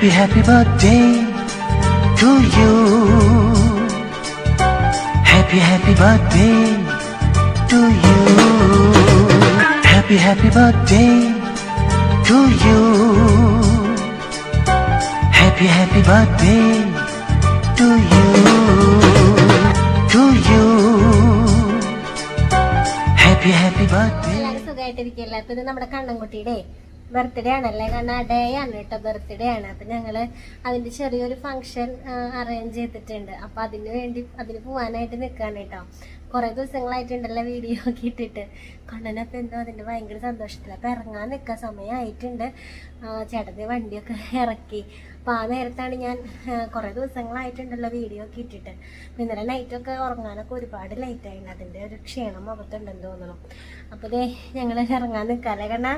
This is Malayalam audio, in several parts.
happy birthday to you. Happy birthday to you. Happy birthday to you. Happy birthday to you. To you. Happy birthday. എല്ലാവരും സുഖമായിട്ടിരിക്കില്ല. അപ്പൊ ഇത് നമ്മുടെ കണ്ണൻകുട്ടിയുടെ ബർത്ത്ഡേ ആണല്ലേ, കാരണം ഡേ ആണ് കേട്ടോ, ബർത്ത്ഡേ ആണ്. അപ്പൊ ഞങ്ങള് അതിന്റെ ചെറിയൊരു ഫംഗ്ഷൻ അറേഞ്ച് ചെയ്തിട്ടുണ്ട്. അപ്പൊ അതിന് പോവാനായിട്ട് നിൽക്കാണ് കേട്ടോ. കുറെ ദിവസങ്ങളായിട്ടുണ്ടല്ലോ വീഡിയോ ഒക്കെ ഇട്ടിട്ട്. കണ്ണനൊക്കെ എന്തോ അതിന്റെ ഭയങ്കര സന്തോഷത്തില്. അപ്പൊ ഇറങ്ങാൻ നിൽക്കാൻ സമയമായിട്ടുണ്ട്. ചേട്ടന്റെ വണ്ടിയൊക്കെ ഇറക്കി. അപ്പൊ ആ നേരത്താണ് ഞാൻ കുറെ ദിവസങ്ങളായിട്ടുണ്ടല്ലോ വീഡിയോ ഒക്കെ ഇട്ടിട്ട്. ഇന്നലെ നൈറ്റൊക്കെ ഉറങ്ങാനൊക്കെ ഒരുപാട് ലേറ്റ് ആയിട്ടുണ്ട്. അതിന്റെ ഒരു ക്ഷീണം മുഖത്തുണ്ടെന്ന് തോന്നണം. അപ്പൊ ദേ ഞങ്ങള് ഇറങ്ങാൻ നിൽക്കാല്ലേ. കാരണം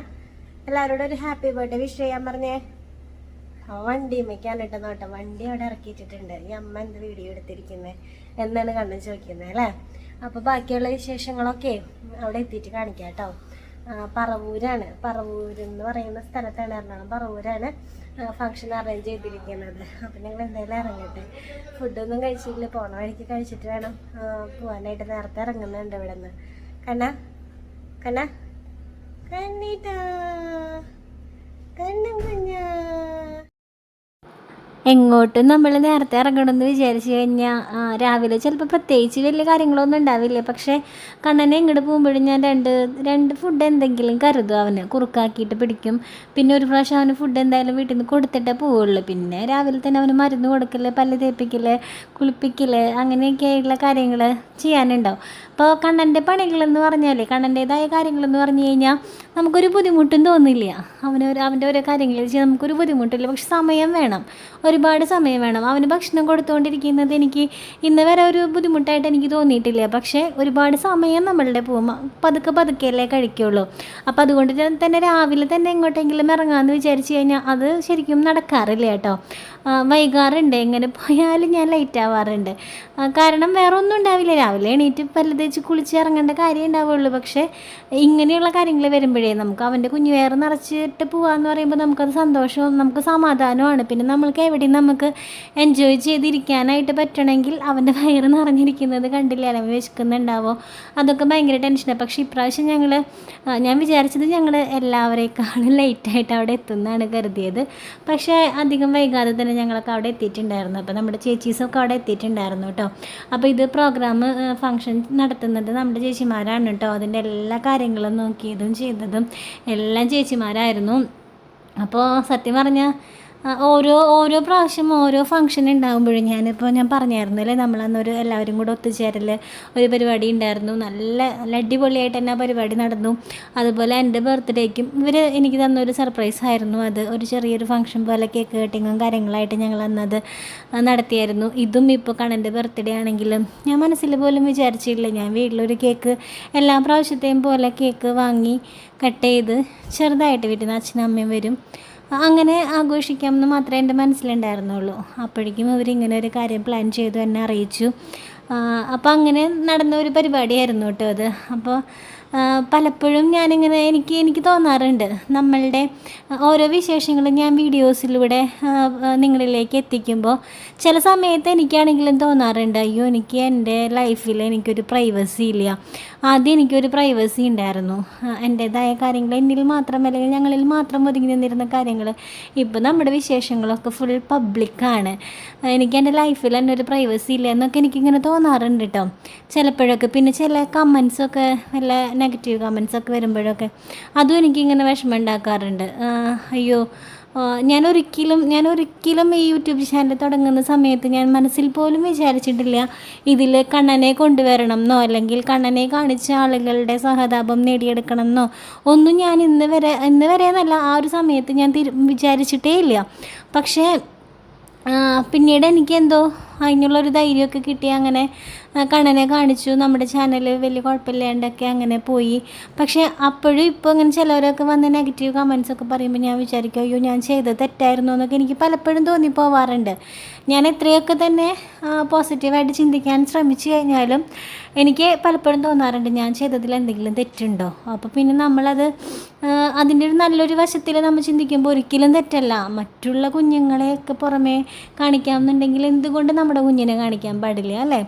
എല്ലാവരോടും ഒരു ഹാപ്പി ബർത്ത്ഡേ വിഷ് ചെയ്യാൻ പറഞ്ഞേ. വണ്ടിമയ്ക്കാണ് കേട്ടോ നോട്ടം. വണ്ടി അവിടെ ഇറക്കിയിട്ടിട്ടുണ്ട്. ഈ അമ്മ എന്ത് വീഡിയോ എടുത്തിരിക്കുന്നത് എന്നാണ് കണ്ണൻ ചോദിക്കുന്നത് അല്ലേ. അപ്പൊ ബാക്കിയുള്ള വിശേഷങ്ങളൊക്കെ അവിടെ എത്തിയിട്ട് കാണിക്കാം കേട്ടോ. പറവൂരാണ്, പറവൂരെന്ന് പറയുന്ന സ്ഥലത്താണ്, എറണാകുളം പറവൂരാണ് ഫംഗ്ഷൻ അറേഞ്ച് ചെയ്തിരിക്കുന്നത്. അപ്പം ഞങ്ങൾ എന്തായാലും ഇറങ്ങട്ടെ. ഫുഡൊന്നും കഴിച്ചില്ല, പോണ വഴിക്ക് കഴിച്ചിട്ട് വേണം പോകാനായിട്ട്. നേരത്തെ ഇറങ്ങുന്നുണ്ട് ഇവിടെ നിന്ന്. കണ്ണ കണ്ണീട്ടാ കണ്ണൻ കുഞ്ഞാ. എങ്ങോട്ടും നമ്മൾ നേരത്തെ ഇറങ്ങണമെന്ന് വിചാരിച്ചു കഴിഞ്ഞാൽ രാവിലെ ചിലപ്പോൾ പ്രത്യേകിച്ച് വലിയ കാര്യങ്ങളൊന്നും ഉണ്ടാവില്ല. പക്ഷേ കണ്ണനെ ഇങ്ങോട്ട് പോകുമ്പോഴും ഞാൻ രണ്ട് ഫുഡ് എന്തെങ്കിലും കരുതും. അവന് കുറുക്കാക്കിയിട്ട് പിടിക്കും. പിന്നെ ഒരു പ്രാവശ്യം അവന് ഫുഡ് എന്തായാലും വീട്ടിൽ നിന്ന് കൊടുത്തിട്ടേ പോവുള്ളൂ. പിന്നെ രാവിലെ തന്നെ അവന് മരുന്ന് കൊടുക്കൽ, പല്ല് തേപ്പിക്കൽ, കുളിപ്പിക്കൽ, അങ്ങനെയൊക്കെയുള്ള കാര്യങ്ങൾ ചെയ്യാനുണ്ടാവും. അപ്പോൾ കണ്ണൻ്റെ പണികളെന്ന് പറഞ്ഞാൽ, കണ്ണൻ്റേതായ കാര്യങ്ങളെന്ന് പറഞ്ഞു കഴിഞ്ഞാൽ നമുക്കൊരു ബുദ്ധിമുട്ടും തോന്നില്ല. അവൻ്റെ ഓരോ കാര്യങ്ങൾ ചെയ്യാൻ നമുക്കൊരു ബുദ്ധിമുട്ടില്ല. പക്ഷെ സമയം വേണം, ഒരുപാട് സമയം വേണം. അവന് ഭക്ഷണം കൊടുത്തുകൊണ്ടിരിക്കുന്നത് എനിക്ക് ഇന്ന് വരെ ഒരു ബുദ്ധിമുട്ടായിട്ട് എനിക്ക് തോന്നിയിട്ടില്ല. പക്ഷേ ഒരുപാട് സമയം നമ്മളുടെ പോകുമ്പോൾ പതുക്കെയല്ലേ കഴിക്കുള്ളൂ. അപ്പോൾ അതുകൊണ്ട് തന്നെ രാവിലെ തന്നെ എങ്ങോട്ടെങ്കിലും ഇറങ്ങാമെന്ന് വിചാരിച്ചു കഴിഞ്ഞാൽ അത് ശരിക്കും നടക്കാറില്ല കേട്ടോ. വൈകാറുണ്ട്. എങ്ങനെ പോയാലും ഞാൻ ലേറ്റ് ആവാറുണ്ട്. കാരണം വേറെ ഒന്നും ഉണ്ടാവില്ല. രാവിലെ എണീറ്റ് പല്ല് തേച്ച് കുളിച്ച് ഇറങ്ങേണ്ട കാര്യം ഉണ്ടാവുള്ളൂ. പക്ഷേ ഇങ്ങനെയുള്ള കാര്യങ്ങൾ വരുമ്പോഴേ നമുക്ക് അവൻ്റെ കുഞ്ഞുവയറ് നിറച്ചിട്ട് പോകാമെന്ന് പറയുമ്പോൾ നമുക്കത് സന്തോഷവും നമുക്ക് സമാധാനമാണ്. പിന്നെ നമ്മൾക്ക് എവിടെയും നമുക്ക് എൻജോയ് ചെയ്തിരിക്കാനായിട്ട് പറ്റണമെങ്കിൽ അവൻ്റെ വയറ് നിറഞ്ഞിരിക്കുന്നത് കണ്ടില്ല, അല്ലെങ്കിൽ വിശക്കുന്നുണ്ടാവോ, അതൊക്കെ ഭയങ്കര ടെൻഷനാണ്. പക്ഷേ ഇപ്രാവശ്യം ഞാൻ വിചാരിച്ചത് ഞങ്ങൾ എല്ലാവരേക്കാളും ലേറ്റായിട്ട് അവിടെ എത്തുന്നതാണ് കരുതിയത്. പക്ഷേ അധികം വൈകാതെ തന്നെ ഞങ്ങളൊക്കെ അവിടെ എത്തിയിട്ടുണ്ടായിരുന്നു. അപ്പോൾ നമ്മുടെ ചേച്ചീസൊക്കെ അവിടെ എത്തിയിട്ടുണ്ടായിരുന്നു കേട്ടോ. അപ്പോൾ ഇത് ഫംഗ്ഷൻ നടത്തുന്നത് നമ്മുടെ ചേച്ചിമാരാണ് കേട്ടോ. അതിൻ്റെ എല്ലാ കാര്യങ്ങളും നോക്കിയതും ചെയ്തതും എല്ലാം ചേച്ചിമാരായിരുന്നു. അപ്പോൾ സത്യം പറഞ്ഞാൽ ഓരോ പ്രാവശ്യം ഓരോ ഫംഗ്ഷൻ ഉണ്ടാകുമ്പോഴും ഞാൻ പറഞ്ഞായിരുന്നല്ലേ, നമ്മളന്നൊരു എല്ലാവരും കൂടെ ഒത്തുചേരൽ ഒരു പരിപാടി ഉണ്ടായിരുന്നു. നല്ല അടിപൊളിയായിട്ട് തന്നെ ആ പരിപാടി നടന്നു. അതുപോലെ എൻ്റെ ബർത്ത്ഡേക്കും എനിക്ക് തന്നൊരു സർപ്രൈസ് ആയിരുന്നു. അത് ഒരു ചെറിയൊരു ഫംഗ്ഷൻ പോലെ കേക്ക് കട്ടിങ്ങും കാര്യങ്ങളായിട്ട് ഞങ്ങൾ അന്നത് നടത്തിയായിരുന്നു. ഇതും ഇപ്പോൾ കണ്ണൻ്റെ ബർത്ത്ഡേ ആണെങ്കിലും ഞാൻ മനസ്സിൽ പോലും വിചാരിച്ചില്ല. ഞാൻ വീട്ടിലൊരു കേക്ക് എല്ലാ പ്രാവശ്യത്തെയും പോലെ കേക്ക് വാങ്ങി കട്ട് ചെയ്ത് ചെറുതായിട്ട് വീട്ടിൽ നിന്ന് അച്ഛനും അമ്മയും വരും, അങ്ങനെ ആഘോഷിക്കാമെന്ന് മാത്രമേ എൻ്റെ മനസ്സിലുണ്ടായിരുന്നുള്ളൂ. അപ്പോഴേക്കും ഇവരിങ്ങനെ ഒരു കാര്യം പ്ലാൻ ചെയ്തു, എന്നെ അറിയിച്ചു. അപ്പോൾ അങ്ങനെ നടന്ന ഒരു പരിപാടിയായിരുന്നു കേട്ടോ അത്. അപ്പോൾ പലപ്പോഴും എനിക്ക് തോന്നാറുണ്ട്, നമ്മളുടെ ഓരോ വിശേഷങ്ങളും ഞാൻ വീഡിയോസിലൂടെ നിങ്ങളിലേക്ക് എത്തിക്കുമ്പോൾ ചില സമയത്ത് എനിക്കാണെങ്കിലും തോന്നാറുണ്ട്, അയ്യോ എനിക്ക് എൻ്റെ ലൈഫിൽ എനിക്കൊരു പ്രൈവസി ഇല്ല. ആദ്യം എനിക്കൊരു പ്രൈവസി ഉണ്ടായിരുന്നു. എൻ്റേതായ കാര്യങ്ങൾ എന്നിൽ മാത്രം, അല്ലെങ്കിൽ ഞങ്ങളിൽ മാത്രം ഒതുങ്ങി നിന്നിരുന്ന കാര്യങ്ങൾ ഇപ്പോൾ നമ്മുടെ വിശേഷങ്ങളൊക്കെ ഫുൾ പബ്ലിക്കാണ്. എനിക്ക് എൻ്റെ ലൈഫിൽ തന്നെ ഒരു പ്രൈവസി ഇല്ല എന്നൊക്കെ എനിക്കിങ്ങനെ തോന്നാറുണ്ട് കേട്ടോ ചിലപ്പോഴൊക്കെ. പിന്നെ ചില കമൻസൊക്കെ, വല്ല നെഗറ്റീവ് കമൻസൊക്കെ വരുമ്പോഴൊക്കെ അതും എനിക്കിങ്ങനെ വിഷമം ഉണ്ടാക്കാറുണ്ട്. അയ്യോ, ഞാൻ ഒരിക്കലും ഈ യൂട്യൂബ് ചാനൽ തുടങ്ങുന്ന സമയത്ത് ഞാൻ മനസ്സിൽ പോലും വിചാരിച്ചിട്ടില്ല ഇതിൽ കണ്ണനെ കൊണ്ടുവരണം എന്നോ, അല്ലെങ്കിൽ കണ്ണനെ കാണിച്ച ആളുകളുടെ സഹതാപം നേടിയെടുക്കണം എന്നോ ഒന്നും ഞാൻ ഇന്ന് വരെ എന്നല്ല, ആ ഒരു സമയത്ത് ഞാൻ വിചാരിച്ചിട്ടേ ഇല്ല. പക്ഷേ പിന്നീട് എനിക്കെന്തോ അതിനുള്ളൊരു ധൈര്യമൊക്കെ കിട്ടി. അങ്ങനെ കണ്ണനെ കാണിച്ചു. നമ്മുടെ ചാനൽ വലിയ കുഴപ്പമില്ലാണ്ടൊക്കെ അങ്ങനെ പോയി. പക്ഷേ അപ്പോഴും ഇപ്പോൾ ഇങ്ങനെ ചിലവരൊക്കെ വന്ന് നെഗറ്റീവ് കമൻസൊക്കെ പറയുമ്പോൾ ഞാൻ വിചാരിക്കും, അയ്യോ ഞാൻ ചെയ്തത് തെറ്റായിരുന്നു എന്നൊക്കെ എനിക്ക് പലപ്പോഴും തോന്നിപ്പോവാറുണ്ട്. ഞാൻ എത്രയൊക്കെ തന്നെ പോസിറ്റീവായിട്ട് ചിന്തിക്കാൻ ശ്രമിച്ചു കഴിഞ്ഞാലും എനിക്ക് പലപ്പോഴും തോന്നാറുണ്ട് ഞാൻ ചെയ്തതിൽ എന്തെങ്കിലും തെറ്റുണ്ടോ. അപ്പോൾ പിന്നെ നമ്മളത് അതിൻ്റെ ഒരു നല്ലൊരു വശത്തിൽ നമ്മൾ ചിന്തിക്കുമ്പോൾ ഒരിക്കലും തെറ്റല്ല. മറ്റുള്ള കുഞ്ഞുങ്ങളെയൊക്കെ പുറമേ കാണിക്കാമെന്നുണ്ടെങ്കിൽ എന്തുകൊണ്ട് നമ്മുടെ കുഞ്ഞിനെ കാണിക്കാൻ പാടില്ല, അല്ലേ?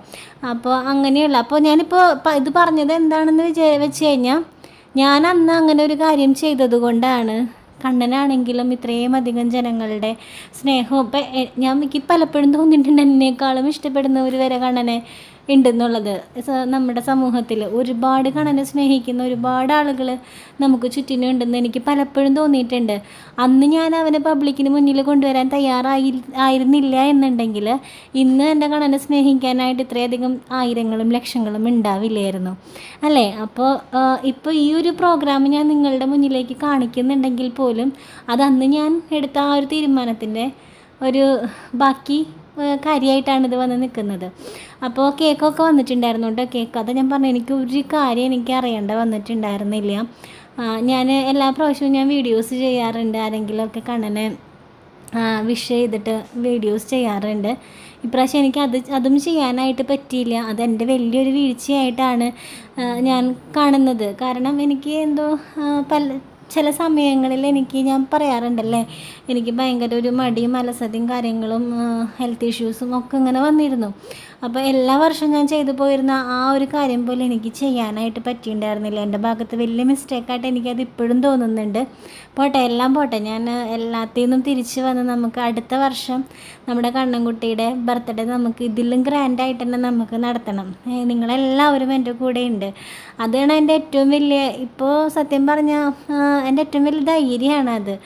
അപ്പോൾ അങ്ങനെയുള്ള അപ്പോൾ ഞാനിപ്പോൾ ഇത് പറഞ്ഞത് എന്താണെന്ന് വെച്ച് കഴിഞ്ഞാൽ, ഞാൻ അന്ന് അങ്ങനെ ഒരു കാര്യം ചെയ്തത് കൊണ്ടാണ് കണ്ണനാണെങ്കിലും ഇത്രയും അധികം ജനങ്ങളുടെ സ്നേഹവും ഇപ്പം എനിക്ക് പലപ്പോഴും തോന്നിയിട്ടുണ്ട് എന്നെക്കാളും ഇഷ്ടപ്പെടുന്നവർ വരെ കണ്ണനെ ഉണ്ടെന്നുള്ളത്. നമ്മുടെ സമൂഹത്തിൽ ഒരുപാട് കണ്ണനെ സ്നേഹിക്കുന്ന ഒരുപാട് ആളുകൾ നമുക്ക് ചുറ്റിനും ഉണ്ടെന്ന് എനിക്ക് പലപ്പോഴും തോന്നിയിട്ടുണ്ട്. അന്ന് ഞാൻ അവനെ പബ്ലിക്കിന് മുന്നിൽ കൊണ്ടുവരാൻ ആയിരുന്നില്ല എന്നുണ്ടെങ്കിൽ ഇന്ന് എൻ്റെ കണ്ണനെ സ്നേഹിക്കാനായിട്ട് ഇത്രയധികം ആയിരങ്ങളും ലക്ഷങ്ങളും ഉണ്ടാവില്ലായിരുന്നു, അല്ലേ? ഇപ്പോൾ ഈ ഒരു പ്രോഗ്രാം ഞാൻ നിങ്ങളുടെ മുന്നിലേക്ക് കാണിക്കുന്നുണ്ടെങ്കിൽ പോലും അത് അന്ന് ഞാൻ എടുത്ത ആ ഒരു തീരുമാനത്തിൻ്റെ ഒരു ബാക്കി കാര്യമായിട്ടാണ് ഇത് വന്ന് നിൽക്കുന്നത്. അപ്പോൾ കേക്കൊക്കെ വന്നിട്ടുണ്ടായിരുന്നു കേട്ടോ. കേക്ക് അത് ഞാൻ പറഞ്ഞു, എനിക്ക് ഒരു കാര്യം എനിക്ക് അറിയേണ്ട വന്നിട്ടുണ്ടായിരുന്നില്ല. ഞാൻ എല്ലാ പ്രാവശ്യവും ഞാൻ വീഡിയോസ് ചെയ്യാറുണ്ട്, ആരെങ്കിലുമൊക്കെ കണ്ണനെ വിഷ് ചെയ്തിട്ട് വീഡിയോസ് ചെയ്യാറുണ്ട്. ഇപ്രാവശ്യം എനിക്ക് അതും ചെയ്യാനായിട്ട് പറ്റിയില്ല. അതെൻ്റെ വലിയൊരു വീഴ്ചയായിട്ടാണ് ഞാൻ കാണുന്നത്. കാരണം എനിക്ക് എന്തോ ചില സമയങ്ങളിൽ ഞാൻ പറയാറുണ്ടല്ലേ, എനിക്ക് ഭയങ്കര ഒരു മടിയും അലസതയും കാര്യങ്ങളും ഹെൽത്ത് ഇഷ്യൂസും ഒക്കെ ഇങ്ങനെ വന്നിരുന്നു. അപ്പോൾ എല്ലാ വർഷവും ഞാൻ ചെയ്തു പോയിരുന്ന ആ ഒരു കാര്യം പോലെ എനിക്ക് ചെയ്യാനായിട്ട് പറ്റിയിട്ടുണ്ടായിരുന്നില്ല. എൻ്റെ ഭാഗത്ത് വലിയ മിസ്റ്റേക്കായിട്ട് എനിക്കത് ഇപ്പോഴും തോന്നുന്നുണ്ട്. എല്ലാം പോട്ടെ, ഞാൻ എല്ലാത്തിൽ നിന്നും തിരിച്ച് വന്ന് നമുക്ക് അടുത്ത വർഷം നമ്മുടെ കണ്ണൻകുട്ടിയുടെ ബർത്ത്ഡേ നമുക്ക് ഇതിലും ഗ്രാൻഡായിട്ട് തന്നെ നമുക്ക് നടത്തണം. നിങ്ങളെല്ലാവരും എൻ്റെ കൂടെ ഉണ്ട്. അതാണ് എൻ്റെ ഏറ്റവും വലിയ, ഇപ്പോൾ സത്യം പറഞ്ഞാൽ എൻ്റെ ഏറ്റവും വലിയ ധൈര്യമാണ് അത്.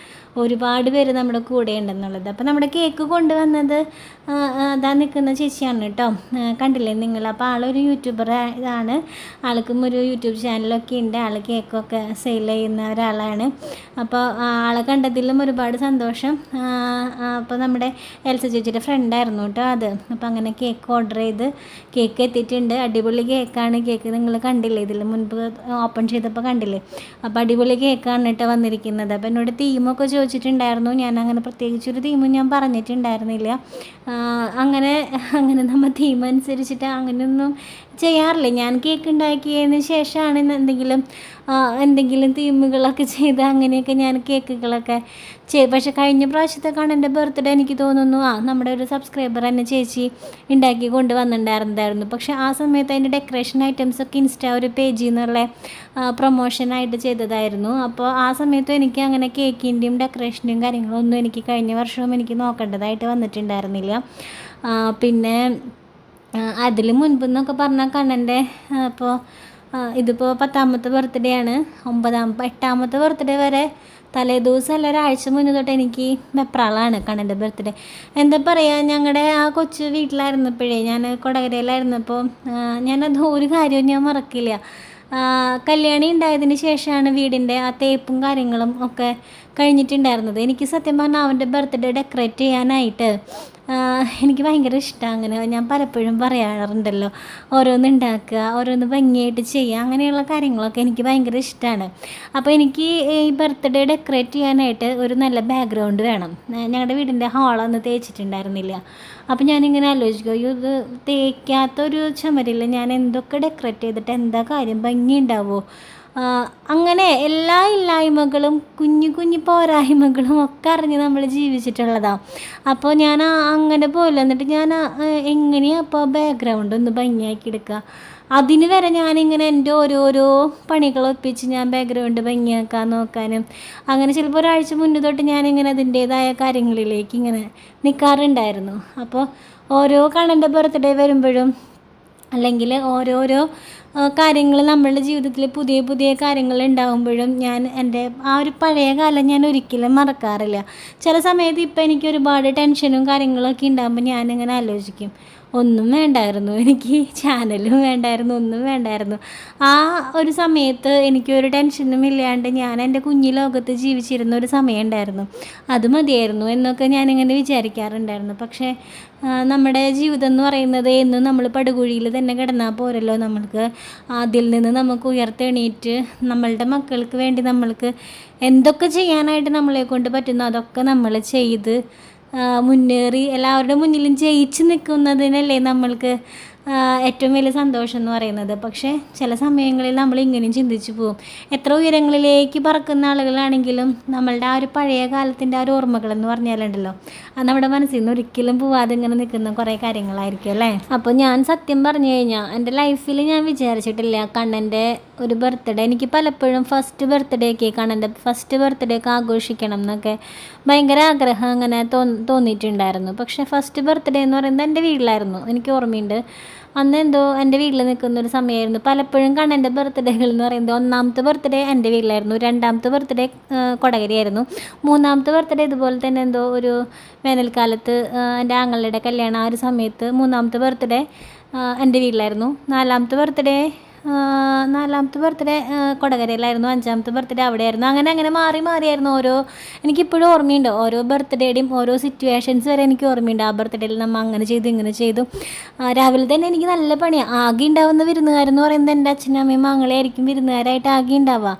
ഒരുപാട് പേര് നമ്മുടെ കൂടെ ഉണ്ടെന്നുള്ളത്. അപ്പോൾ നമ്മുടെ കേക്ക് കൊണ്ടുവന്നത് അതാ നിൽക്കുന്ന ചേച്ചിയാണ് കേട്ടോ, കണ്ടില്ലേ നിങ്ങൾ? അപ്പോൾ ആളൊരു യൂട്യൂബർ ഇതാണ്, ആൾക്കും ഒരു യൂട്യൂബ് ചാനലൊക്കെ ഉണ്ട്. ആൾ കേക്കൊക്കെ സെയിൽ ചെയ്യുന്ന ഒരാളാണ്. അപ്പോൾ ആളെ കണ്ടതിലും ഒരുപാട് സന്തോഷം. അപ്പോൾ നമ്മുടെ എൽസ ചേച്ചിയുടെ ഫ്രണ്ടായിരുന്നു കേട്ടോ അത്. അപ്പോൾ അങ്ങനെ കേക്ക് ഓർഡർ ചെയ്ത് കേക്ക് എത്തിയിട്ടുണ്ട്. അടിപൊളി കേക്കാണ്. കേക്ക് നിങ്ങൾ കണ്ടില്ലേ, ഇതിൽ മുൻപ് ഓപ്പൺ ചെയ്തപ്പോൾ കണ്ടില്ലേ? അപ്പോൾ അടിപൊളി കേക്കാണ് കേട്ടോ വന്നിരിക്കുന്നത്. അപ്പോൾ എന്നോട് തീമൊക്കെ ചോദിച്ചിട്ടുണ്ടായിരുന്നു. ഞാൻ അങ്ങനെ പ്രത്യേകിച്ചൊരു തീമും ഞാൻ പറഞ്ഞിട്ടുണ്ടായിരുന്നില്ല. അങ്ങനെ നമ്മൾ തീം അനുസരിച്ചിട്ട് അങ്ങനെയൊന്നും ചെയ്യാറില്ല. ഞാൻ കേക്ക് ഉണ്ടാക്കിയതിന് ശേഷമാണ് എന്തെങ്കിലും തീമുകളൊക്കെ ചെയ്ത് അങ്ങനെയൊക്കെ ഞാൻ കേക്കുകളൊക്കെ പക്ഷേ കഴിഞ്ഞ പ്രാവശ്യത്തെ കണ്ണൻ്റെ ബർത്ത്ഡേ എനിക്ക് തോന്നുന്നു നമ്മുടെ ഒരു സബ്സ്ക്രൈബർ തന്നെ ചേച്ചി ഉണ്ടാക്കി കൊണ്ട് വന്നിട്ടുണ്ടായിരുന്നതായിരുന്നു. പക്ഷേ ആ സമയത്ത് അതിൻ്റെ ഡെക്കറേഷൻ ഐറ്റംസൊക്കെ ഇൻസ്റ്റാ ഒരു പേജിൽ നിന്നുള്ള പ്രൊമോഷനായിട്ട് ചെയ്തതായിരുന്നു. അപ്പോൾ ആ സമയത്തും എനിക്ക് അങ്ങനെ കേക്കിൻ്റെയും ഡെക്കറേഷൻ്റെയും കാര്യങ്ങളൊന്നും എനിക്ക് കഴിഞ്ഞ വർഷവും എനിക്ക് നോക്കേണ്ടതായിട്ട് വന്നിട്ടുണ്ടായിരുന്നില്ല. പിന്നെ അതിൽ മുൻപെന്നൊക്കെ പറഞ്ഞാൽ കണ്ണൻ്റെ ഇപ്പോൾ ഇതിപ്പോൾ 10ാമത്തെ ബർത്ത്ഡേ ആണ്. 8ാമത്തെ ബർത്ത്ഡേ വരെ തലേദിവസം അല്ല ഒരാഴ്ച മുന്നേ തൊട്ട് എനിക്ക് വെപ്രാളാണ് കണ്ണൻ്റെ ബർത്ത്ഡേ. എന്താ പറയുക, ഞങ്ങളുടെ ആ കൊച്ചു വീട്ടിലായിരുന്നപ്പോഴേ, ഞാൻ കൊടകരയിലായിരുന്നപ്പോൾ ഞാനത് ഒരു കാര്യവും ഞാൻ മറക്കില്ല. കല്യാണി ഉണ്ടായതിന് ശേഷമാണ് വീടിൻ്റെ ആ തേപ്പും കാര്യങ്ങളും ഒക്കെ കഴിഞ്ഞിട്ടുണ്ടായിരുന്നത്. എനിക്ക് സത്യം പറഞ്ഞാൽ അവൻ്റെ ബർത്ത്ഡേ ഡെക്കറേറ്റ് ചെയ്യാനായിട്ട് എനിക്ക് ഭയങ്കര ഇഷ്ടമാണ്. അങ്ങനെ ഞാൻ പലപ്പോഴും പറയാറുണ്ടല്ലോ, ഓരോന്ന് ഉണ്ടാക്കുക, ഓരോന്ന് ഭംഗിയായിട്ട് ചെയ്യുക, അങ്ങനെയുള്ള കാര്യങ്ങളൊക്കെ എനിക്ക് ഭയങ്കര ഇഷ്ടമാണ്. അപ്പോൾ എനിക്ക് ഈ ബർത്ത്ഡേ ഡെക്കറേറ്റ് ചെയ്യാനായിട്ട് ഒരു നല്ല ബാക്ക്ഗ്രൗണ്ട് വേണം. ഞങ്ങളുടെ വീടിൻ്റെ ഹാളൊന്നും തേച്ചിട്ടുണ്ടായിരുന്നില്ല. അപ്പോൾ ഞാനിങ്ങനെ ആലോചിക്കും, അയ്യോ ഇത് തേക്കാത്തൊരു ചുമരിൽ ഞാൻ എന്തൊക്കെ ഡെക്കറേറ്റ് ചെയ്തിട്ട് എന്താ കാര്യം, ഭംഗി ഉണ്ടാവുമോ? അങ്ങനെ എല്ലാ ഇല്ലായ്മകളും കുഞ്ഞു പോരായ്മകളും ഒക്കെ അറിഞ്ഞ് നമ്മൾ ജീവിച്ചിട്ടുള്ളതാണ്. അപ്പോൾ ഞാൻ അങ്ങനെ പോയില്ല. എന്നിട്ട് ഞാൻ എങ്ങനെയാണ് അപ്പോൾ ബാക്ക്ഗ്രൗണ്ട് ഒന്ന് ഭംഗിയാക്കി എടുക്കുക? അതിന് വരെ ഞാനിങ്ങനെ എൻ്റെ ഓരോരോ പണികൾ ഒപ്പിച്ച് ഞാൻ ബാക്ക്ഗ്രൗണ്ട് ഭംഗിയാക്കാൻ നോക്കാനും അങ്ങനെ ചിലപ്പോൾ ഒരാഴ്ച മുന്നേ തൊട്ട് ഞാനിങ്ങനെ അതിൻ്റേതായ കാര്യങ്ങളിലേക്ക് ഇങ്ങനെ നിൽക്കാറുണ്ടായിരുന്നു. അപ്പോൾ ഓരോ കണ്ണൻ്റെ ബർത്ത്ഡേ വരുമ്പോഴും അല്ലെങ്കിൽ ഓരോരോ കാര്യങ്ങൾ നമ്മളുടെ ജീവിതത്തിൽ പുതിയ പുതിയ കാര്യങ്ങൾ ഉണ്ടാകുമ്പോഴും ഞാൻ എൻ്റെ ആ ഒരു പഴയ കാലം ഞാൻ ഒരിക്കലും മറക്കാറില്ല. ചില സമയത്ത് ഇപ്പം എനിക്ക് ഒരുപാട് ടെൻഷനും കാര്യങ്ങളൊക്കെ ഉണ്ടാകുമ്പോൾ ഞാനിങ്ങനെ ആലോചിക്കും, ഒന്നും വേണ്ടായിരുന്നു, എനിക്ക് ചാനലും വേണ്ടായിരുന്നു, ഒന്നും വേണ്ടായിരുന്നു. ആ ഒരു സമയത്ത് എനിക്കൊരു ടെൻഷനും ഇല്ലാണ്ട് ഞാൻ എൻ്റെ കുഞ്ഞു ലോകത്ത് ജീവിച്ചിരുന്ന ഒരു സമയം ഉണ്ടായിരുന്നു. അത് മതിയായിരുന്നു എന്നൊക്കെ ഞാനിങ്ങനെ വിചാരിക്കാറുണ്ടായിരുന്നു. പക്ഷേ നമ്മുടെ ജീവിതം എന്ന് പറയുന്നത് എന്നും നമ്മൾ പടുകുഴിയിൽ തന്നെ കിടന്നാൽ പോരല്ലോ. നമ്മൾക്ക് അതിൽ നിന്ന് നമുക്ക് ഉയർത്തെണീറ്റ് നമ്മളുടെ മക്കൾക്ക് വേണ്ടി നമ്മൾക്ക് എന്തൊക്കെ ചെയ്യാനായിട്ട് നമ്മളെ കൊണ്ട് പറ്റുന്നു അതൊക്കെ നമ്മൾ ചെയ്ത് മുന്നേറി എല്ലാവരുടെ മുന്നിലും ജയിച്ച് നിൽക്കുന്നതിനല്ലേ നമ്മൾക്ക് ഏറ്റവും വലിയ സന്തോഷം എന്ന് പറയുന്നത്. പക്ഷേ ചില സമയങ്ങളിൽ നമ്മൾ ഇങ്ങനെയും ചിന്തിച്ചു പോകും. എത്ര ഉയരങ്ങളിലേക്ക് പറക്കുന്ന ആളുകളാണെങ്കിലും നമ്മളുടെ ആ ഒരു പഴയ കാലത്തിൻ്റെ ആ ഒരു ഓർമ്മകളെന്ന് പറഞ്ഞാലുണ്ടല്ലോ, അത് നമ്മുടെ മനസ്സിൽ നിന്ന് ഒരിക്കലും പോവാതെ ഇങ്ങനെ നിൽക്കുന്ന കുറേ കാര്യങ്ങളായിരിക്കും അല്ലേ. അപ്പോൾ ഞാൻ സത്യം പറഞ്ഞു കഴിഞ്ഞാൽ എൻ്റെ ലൈഫിൽ ഞാൻ വിചാരിച്ചിട്ടില്ല കണ്ണൻ്റെ ഒരു ബർത്ത്ഡേ, എനിക്ക് പലപ്പോഴും ഫസ്റ്റ് ബർത്ത്ഡേക്ക് കണ്ണൻ്റെ ഫസ്റ്റ് ബർത്ത്ഡേക്ക് ആഘോഷിക്കണം എന്നൊക്കെ ഭയങ്കര ആഗ്രഹം അങ്ങനെ തോന്നിയിട്ടുണ്ടായിരുന്നു. പക്ഷേ ഫസ്റ്റ് ബർത്ത്ഡേ എന്ന് പറയുന്നത് എൻ്റെ വീട്ടിലായിരുന്നു. എനിക്ക് ഓർമ്മയുണ്ട്, അന്ന് എന്തോ എൻ്റെ വീട്ടിൽ നിൽക്കുന്നൊരു സമയമായിരുന്നു. പലപ്പോഴും കണ്ണൻ്റെ ബർത്ത്ഡേകൾ എന്ന് പറയുന്നത് ഒന്നാമത്തെ ബർത്ത്ഡേ എൻ്റെ വീട്ടിലായിരുന്നു, രണ്ടാമത്തെ ബർത്ത്ഡേ കൊടകരയായിരുന്നു, മൂന്നാമത്തെ ബർത്ത്ഡേ ഇതുപോലെ തന്നെ എന്തോ ഒരു വേനൽക്കാലത്ത് എൻ്റെ ആങ്ങളുടെ കല്യാണം ആ ഒരു സമയത്ത് മൂന്നാമത്തെ ബർത്ത്ഡേ എൻ്റെ വീട്ടിലായിരുന്നു, നാലാമത്തെ ബർത്ത്ഡേ കൊടകരയിലായിരുന്നു, അഞ്ചാമത്തെ ബർത്ത്ഡേ അവിടെയായിരുന്നു. അങ്ങനെ മാറിയായിരുന്നു ഓരോ. എനിക്കിപ്പോഴും ഓർമ്മയുണ്ട് ഓരോ ബർത്ത്ഡേയുടെയും ഓരോ സിറ്റുവേഷൻസ് വരെ എനിക്ക് ഓർമ്മയുണ്ട്. ആ ബർത്ത്ഡേയിൽ നമ്മൾ അങ്ങനെ ചെയ്തു ഇങ്ങനെ ചെയ്തു. രാവിലെ തന്നെ എനിക്ക് നല്ല പണിയാണ്. ആകെ ഉണ്ടാവുന്ന വിരുന്നുകാരെന്ന് പറയുന്നത് എൻ്റെ അച്ഛനും അമ്മയും മകളെയായിരിക്കും വിരുന്നുകാരായിട്ട് ആകെ ഉണ്ടാവുക.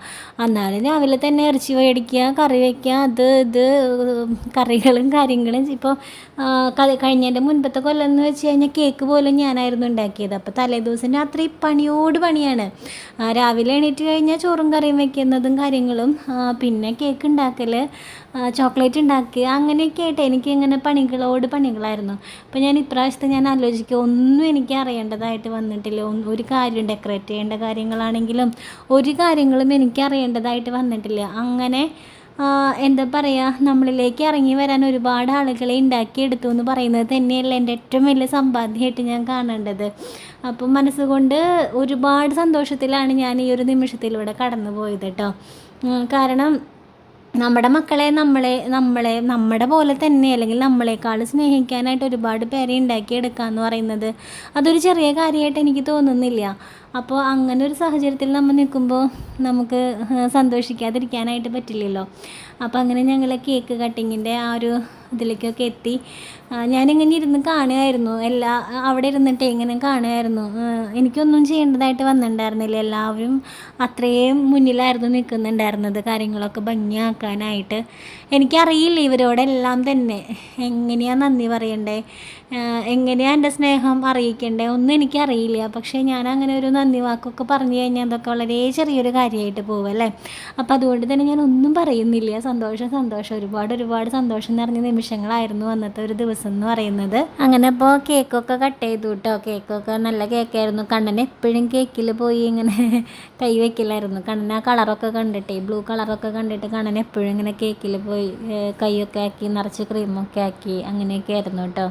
എന്നാലും രാവിലെ തന്നെ ഇറച്ചി മേടിക്കുക, കറി വയ്ക്കുക, ഇത് കറികളും കാര്യങ്ങളും. ഇപ്പോൾ കഴിഞ്ഞതിൻ്റെ മുൻപത്തെ കൊല്ലം എന്ന് വെച്ച് കഴിഞ്ഞാൽ കേക്ക് പോലും ഞാനായിരുന്നു ഉണ്ടാക്കിയത്. അപ്പോൾ തലേദിവസം രാത്രി പണിയാണ്. രാവിലെ എണീറ്റ് കഴിഞ്ഞാൽ ചോറും കറിയും വയ്ക്കുന്നതും കാര്യങ്ങളും, പിന്നെ കേക്ക് ഉണ്ടാക്കൽ, ചോക്ലേറ്റ് ഉണ്ടാക്കുക, അങ്ങനെയൊക്കെ ആയിട്ട് എനിക്ക് ഇങ്ങനെ പണികളായിരുന്നു. അപ്പോൾ ഞാൻ ഇപ്രാവശ്യത്തെ ഞാൻ ആലോചിക്കുക, ഒന്നും എനിക്ക് അറിയേണ്ടതായിട്ട് വന്നിട്ടില്ല. ഒരു കാര്യം ഡെക്കറേറ്റ് ചെയ്യേണ്ട കാര്യങ്ങളാണെങ്കിലും ഒരു കാര്യങ്ങളും എനിക്ക് അറിയേണ്ടതായിട്ട് വന്നിട്ടില്ല. അങ്ങനെ എന്താ പറയുക, നമ്മളിലേക്ക് ഇറങ്ങി വരാൻ ഒരുപാട് ആളുകളെ ഉണ്ടാക്കിയെടുത്തു എന്ന് പറയുന്നത് തന്നെയല്ല എൻ്റെ ഏറ്റവും വലിയ സമ്പാദ്യമായിട്ട് ഞാൻ കാണേണ്ടത്. അപ്പം മനസ്സുകൊണ്ട് ഒരുപാട് സന്തോഷത്തിലാണ് ഞാൻ ഈ ഒരു നിമിഷത്തിലൂടെ കടന്നു പോയത് കേട്ടോ. കാരണം നമ്മുടെ മക്കളെ നമ്മുടെ പോലെ തന്നെ അല്ലെങ്കിൽ നമ്മളെക്കാൾ സ്നേഹിക്കാനായിട്ട് ഒരുപാട് പേരെ ഉണ്ടാക്കിയെടുക്കുക എന്ന് പറയുന്നത് അതൊരു ചെറിയ കാര്യമായിട്ട് എനിക്ക് തോന്നുന്നില്ല. അപ്പോൾ അങ്ങനെ ഒരു സാഹചര്യത്തിൽ നമ്മൾ നിൽക്കുമ്പോൾ നമുക്ക് സന്തോഷിക്കാതിരിക്കാനായിട്ട് പറ്റില്ലല്ലോ. അപ്പോൾ അങ്ങനെ ഞങ്ങൾ കേക്ക് കട്ടിങ്ങിൻ്റെ ആ ഒരു ഇതിലേക്കൊക്കെ എത്തി. ഞാനിങ്ങനെ ഇരുന്ന് കാണുമായിരുന്നു, അവിടെ ഇരുന്നിട്ട് ഇങ്ങനെ കാണുമായിരുന്നു. എനിക്കൊന്നും ചെയ്യേണ്ടതായിട്ട് വന്നിട്ടുണ്ടായിരുന്നില്ല. എല്ലാവരും അത്രയും മുന്നിലായിരുന്നു നിൽക്കുന്നുണ്ടായിരുന്നത് കാര്യങ്ങളൊക്കെ ഭംഗിയാക്കാനായിട്ട്. എനിക്കറിയില്ല ഇവരോടെല്ലാം തന്നെ എങ്ങനെയാണ് നന്ദി പറയണ്ടേ, എങ്ങനെയാണ് എൻ്റെ സ്നേഹം അറിയിക്കണ്ടേ, ഒന്നും എനിക്കറിയില്ല. പക്ഷേ ഞാൻ അങ്ങനെ ഒരു നന്ദി വാക്കൊക്കെ പറഞ്ഞു കഴിഞ്ഞാൽ അതൊക്കെ വളരെ ചെറിയൊരു കാര്യമായിട്ട് പോവല്ലേ. അപ്പോൾ അതുകൊണ്ട് തന്നെ ഞാൻ ഒന്നും പറയുന്നില്ല. സന്തോഷം ഒരുപാട് സന്തോഷം നിറഞ്ഞ നിമിഷങ്ങളായിരുന്നു അന്നത്തെ ഒരു ദിവസം എന്ന് പറയുന്നത്. അങ്ങനെ അപ്പോൾ കേക്കൊക്കെ കട്ട് ചെയ്തു കേട്ടോ. കേക്കൊക്കെ നല്ല കേക്കായിരുന്നു. കണ്ണൻ എപ്പോഴും കേക്കിൽ പോയി ഇങ്ങനെ കൈ വയ്ക്കില്ലായിരുന്നു. കണ്ണൻ ആ കളറൊക്കെ കണ്ടിട്ടേ, ബ്ലൂ കളറൊക്കെ കണ്ടിട്ട് കണ്ണൻ എപ്പോഴും ഇങ്ങനെ കേക്കിൽ പോയി കൈയൊക്കെ ആക്കി നിറച്ച് ക്രീമൊക്കെ ആക്കി അങ്ങനെയൊക്കെ ആയിരുന്നു കേട്ടോ.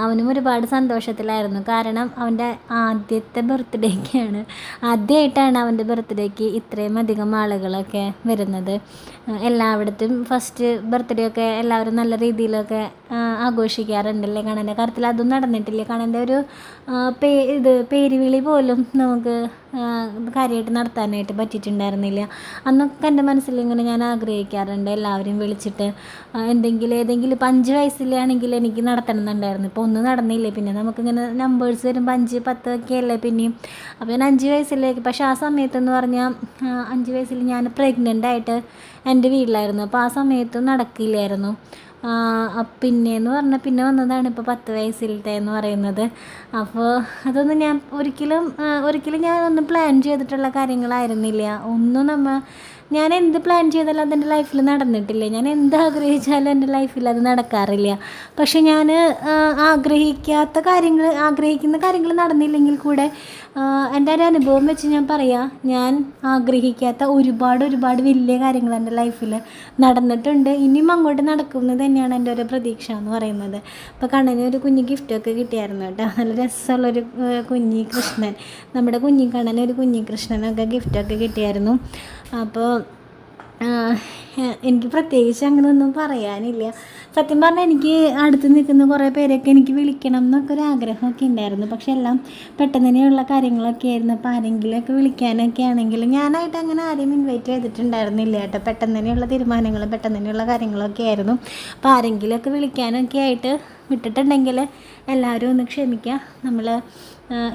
അവനും ഒരുപാട് സന്തോഷത്തിലായിരുന്നു. കാരണം അവൻ്റെ ആദ്യത്തെ ബർത്ത്ഡേക്കാണ്, ആദ്യമായിട്ടാണ് അവൻ്റെ ബർത്ത്ഡേക്ക് ഇത്രയും അധികം ആളുകളൊക്കെ വരുന്നത്. എല്ലായിടത്തും ഫസ്റ്റ് ബർത്ത്ഡേ ഒക്കെ എല്ലാവരും നല്ല രീതിയിലൊക്കെ ആഘോഷിക്കാറുണ്ടല്ലേ. കണ്ണൻ്റെ കാര്യത്തിൽ അതും നടന്നിട്ടില്ല. കണ്ണൻ്റെ ഒരു പേരുവിളി പോലും നമുക്ക് കാര്യമായിട്ട് നടത്താനായിട്ട് പറ്റിയിട്ടുണ്ടായിരുന്നില്ല. അന്നൊക്കെ എൻ്റെ മനസ്സിൽ ഇങ്ങനെ ഞാൻ ആഗ്രഹിക്കാറുണ്ട് എല്ലാവരും വിളിച്ചിട്ട് ഏതെങ്കിലും ഇപ്പം 5 വയസ്സിലാണെങ്കിൽ എനിക്ക് നടത്തണം എന്നുണ്ടായിരുന്നു. ഇപ്പോൾ ഒന്നും നടന്നില്ലേ. പിന്നെ നമുക്കിങ്ങനെ നമ്പേഴ്സ് വരുമ്പോൾ 5, 10 ഒക്കെ അല്ലേ പിന്നെയും. അപ്പോൾ ഞാൻ 5 വയസ്സിലേക്ക്, പക്ഷേ ആ സമയത്തെന്ന് പറഞ്ഞാൽ 5 വയസ്സിൽ ഞാൻ പ്രഗ്നൻ്റ് ആയിട്ട് എൻ്റെ വീട്ടിലായിരുന്നു. അപ്പോൾ ആ സമയത്തും നടക്കില്ലായിരുന്നു. പിന്നെയെന്ന് പറഞ്ഞാൽ പിന്നെ വന്നതാണ് ഇപ്പോൾ 10 വയസ്സിലത്തെ എന്ന് പറയുന്നത്. അപ്പോൾ അതൊന്നും ഞാൻ ഒരിക്കലും ഞാനൊന്നും പ്ലാൻ ചെയ്തിട്ടുള്ള കാര്യങ്ങളായിരുന്നില്ല. ഒന്നും ഞാൻ എന്ത് പ്ലാൻ ചെയ്താലും അതെൻ്റെ ലൈഫിൽ നടന്നിട്ടില്ല. ഞാൻ എന്ത് ആഗ്രഹിച്ചാലും എൻ്റെ ലൈഫിൽ അത് നടക്കാറില്ല. പക്ഷെ ഞാൻ ആഗ്രഹിക്കുന്ന കാര്യങ്ങൾ നടന്നില്ലെങ്കിൽ കൂടെ എൻ്റെ ഒരു അനുഭവം വെച്ച് ഞാൻ പറയാം, ഞാൻ ആഗ്രഹിക്കാത്ത ഒരുപാട് വലിയ കാര്യങ്ങൾ എൻ്റെ ലൈഫിൽ നടന്നിട്ടുണ്ട്. ഇനിയും അങ്ങോട്ട് നടക്കുന്നത് തന്നെയാണ് എൻ്റെ ഒരു പ്രതീക്ഷ എന്ന് പറയുന്നത്. അപ്പോൾ കണ്ണന് ഒരു കുഞ്ഞ് ഗിഫ്റ്റൊക്കെ കിട്ടിയായിരുന്നു കേട്ടോ. നല്ല രസമുള്ളൊരു കുഞ്ഞി കൃഷ്ണൻ, നമ്മുടെ കണ്ണന് ഒരു കുഞ്ഞി കൃഷ്ണനൊക്കെ ഗിഫ്റ്റൊക്കെ കിട്ടിയായിരുന്നു. അപ്പോൾ എനിക്ക് പ്രത്യേകിച്ച് അങ്ങനെ ഒന്നും പറയാനില്ല. സത്യം പറഞ്ഞാൽ എനിക്ക് അടുത്ത് നിൽക്കുന്ന കുറേ പേരൊക്കെ എനിക്ക് വിളിക്കണം എന്നൊക്കെ ഒരു ആഗ്രഹമൊക്കെ ഉണ്ടായിരുന്നു. പക്ഷെ എല്ലാം പെട്ടെന്ന് തന്നെയുള്ള കാര്യങ്ങളൊക്കെ ആയിരുന്നു. അപ്പോൾ ആരെങ്കിലുമൊക്കെ വിളിക്കാനൊക്കെ ആണെങ്കിൽ ഞാനായിട്ട് അങ്ങനെ ആരെയും ഇൻവൈറ്റ് ചെയ്തിട്ടുണ്ടായിരുന്നില്ല കേട്ടോ. പെട്ടെന്ന് തന്നെയുള്ള തീരുമാനങ്ങളും പെട്ടെന്ന് തന്നെയുള്ള കാര്യങ്ങളൊക്കെ ആയിരുന്നു. അപ്പോൾ ആരെങ്കിലുമൊക്കെ വിളിക്കാനൊക്കെ ആയിട്ട് വിട്ടിട്ടുണ്ടെങ്കിൽ എല്ലാവരും ഒന്ന് ക്ഷമിക്കുക. നമ്മൾ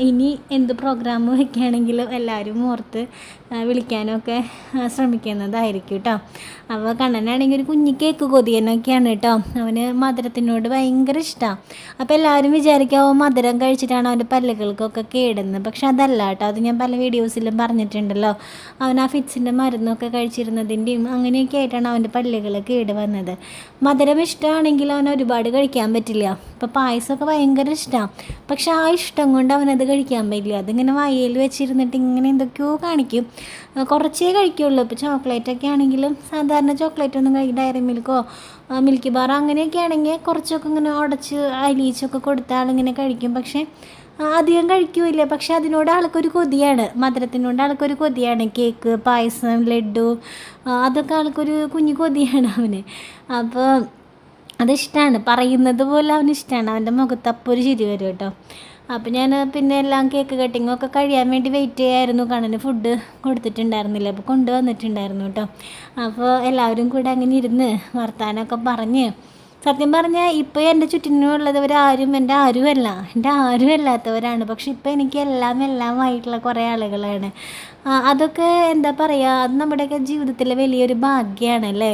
ഇനി എന്ത് പ്രോഗ്രാം വയ്ക്കുകയാണെങ്കിലും എല്ലാവരും ഓർത്ത് വിളിക്കാനൊക്കെ ശ്രമിക്കുന്നതായിരിക്കും കേട്ടോ. അപ്പോൾ കണ്ണനാണെങ്കിൽ ഒരു കുഞ്ഞി കേക്ക് കൊതിയനൊക്കെയാണ് കേട്ടോ. അവന് മധുരത്തിനോട് ഭയങ്കര ഇഷ്ടമാണ്. അപ്പോൾ എല്ലാവരും വിചാരിക്കുക മധുരം കഴിച്ചിട്ടാണ് അവൻ്റെ പല്ലുകൾക്കൊക്കെ കേടുന്നത്. പക്ഷെ അതല്ല കേട്ടോ. അത് ഞാൻ പല വീഡിയോസിലും പറഞ്ഞിട്ടുണ്ടല്ലോ. അവൻ ആ ഫിറ്റ്സിൻ്റെ മരുന്നൊക്കെ കഴിച്ചിരുന്നതിൻ്റെയും അങ്ങനെയൊക്കെ ആയിട്ടാണ് അവൻ്റെ പല്ലുകൾ കേട് വന്നത്. മധുരം ഇഷ്ടമാണെങ്കിൽ അവൻ ഒരുപാട് കഴിക്കാൻ പറ്റില്ല. ഇപ്പോൾ പായസമൊക്കെ ഭയങ്കര ഇഷ്ടമാണ്. പക്ഷെ ആ ഇഷ്ടം കൊണ്ട് അവനത് കഴിക്കാൻ പറ്റില്ല. അതിങ്ങനെ വായിൽ വെച്ചിരുന്നിട്ട് ഇങ്ങനെ എന്തൊക്കെയോ കാണിക്കും. കുറച്ചേ കഴിക്കുള്ളൂ. ഇപ്പോൾ ചോക്ലേറ്റൊക്കെ ആണെങ്കിലും സാധാരണ ചോക്ലേറ്റ് ഒന്നും ഡയറി മിൽക്കോ മിൽക്കി ബാർ അങ്ങനെയൊക്കെ ആണെങ്കിൽ കുറച്ചൊക്കെ ഇങ്ങനെ ഉടച്ച് അലിയിച്ചൊക്കെ കൊടുത്ത ആളിങ്ങനെ കഴിക്കും. പക്ഷേ അധികം കഴിക്കില്ല. പക്ഷെ അതിനോട് ആൾക്കൊരു കൊതിയാണ്, മധുരത്തിനോട് ആൾക്കൊരു കൊതിയാണ്. കേക്ക്, പായസം, ലഡ്ഡു അതൊക്കെ ആൾക്കൊരു കുഞ്ഞു കൊതിയാണ് അവന്. അപ്പോൾ അതിഷ്ടമാണ്, പറയുന്നത് പോലെ അവനിഷ്ടമാണ്. അവൻ്റെ മുഖത്ത് അപ്പോൾ ഒരു ചിരി വരും കേട്ടോ. അപ്പോൾ ഞാൻ പിന്നെ എല്ലാം കേക്ക് കട്ടിങ്ങൊക്കെ കഴിയാൻ വേണ്ടി വെയിറ്റ് ചെയ്യായിരുന്നു. കണ്ണന് ഫുഡ് കൊടുത്തിട്ടുണ്ടായിരുന്നില്ല, അപ്പോൾ കൊണ്ടുവന്നിട്ടുണ്ടായിരുന്നു കേട്ടോ. അപ്പോൾ എല്ലാവരും കൂടെ അങ്ങനെ ഇരുന്ന് വർത്താനമൊക്കെ പറഞ്ഞ്, സത്യം പറഞ്ഞാൽ ഇപ്പോൾ എൻ്റെ ചുറ്റിനുള്ളവരാരും എൻ്റെ ആരുമല്ലാത്തവരാണ്. പക്ഷെ ഇപ്പോൾ എനിക്ക് എല്ലാമായിട്ടുള്ള കുറേ ആളുകളാണ്. അതൊക്കെ എന്താ പറയുക, അത് നമ്മുടെയൊക്കെ ജീവിതത്തിലെ വലിയൊരു ഭാഗ്യമാണല്ലേ.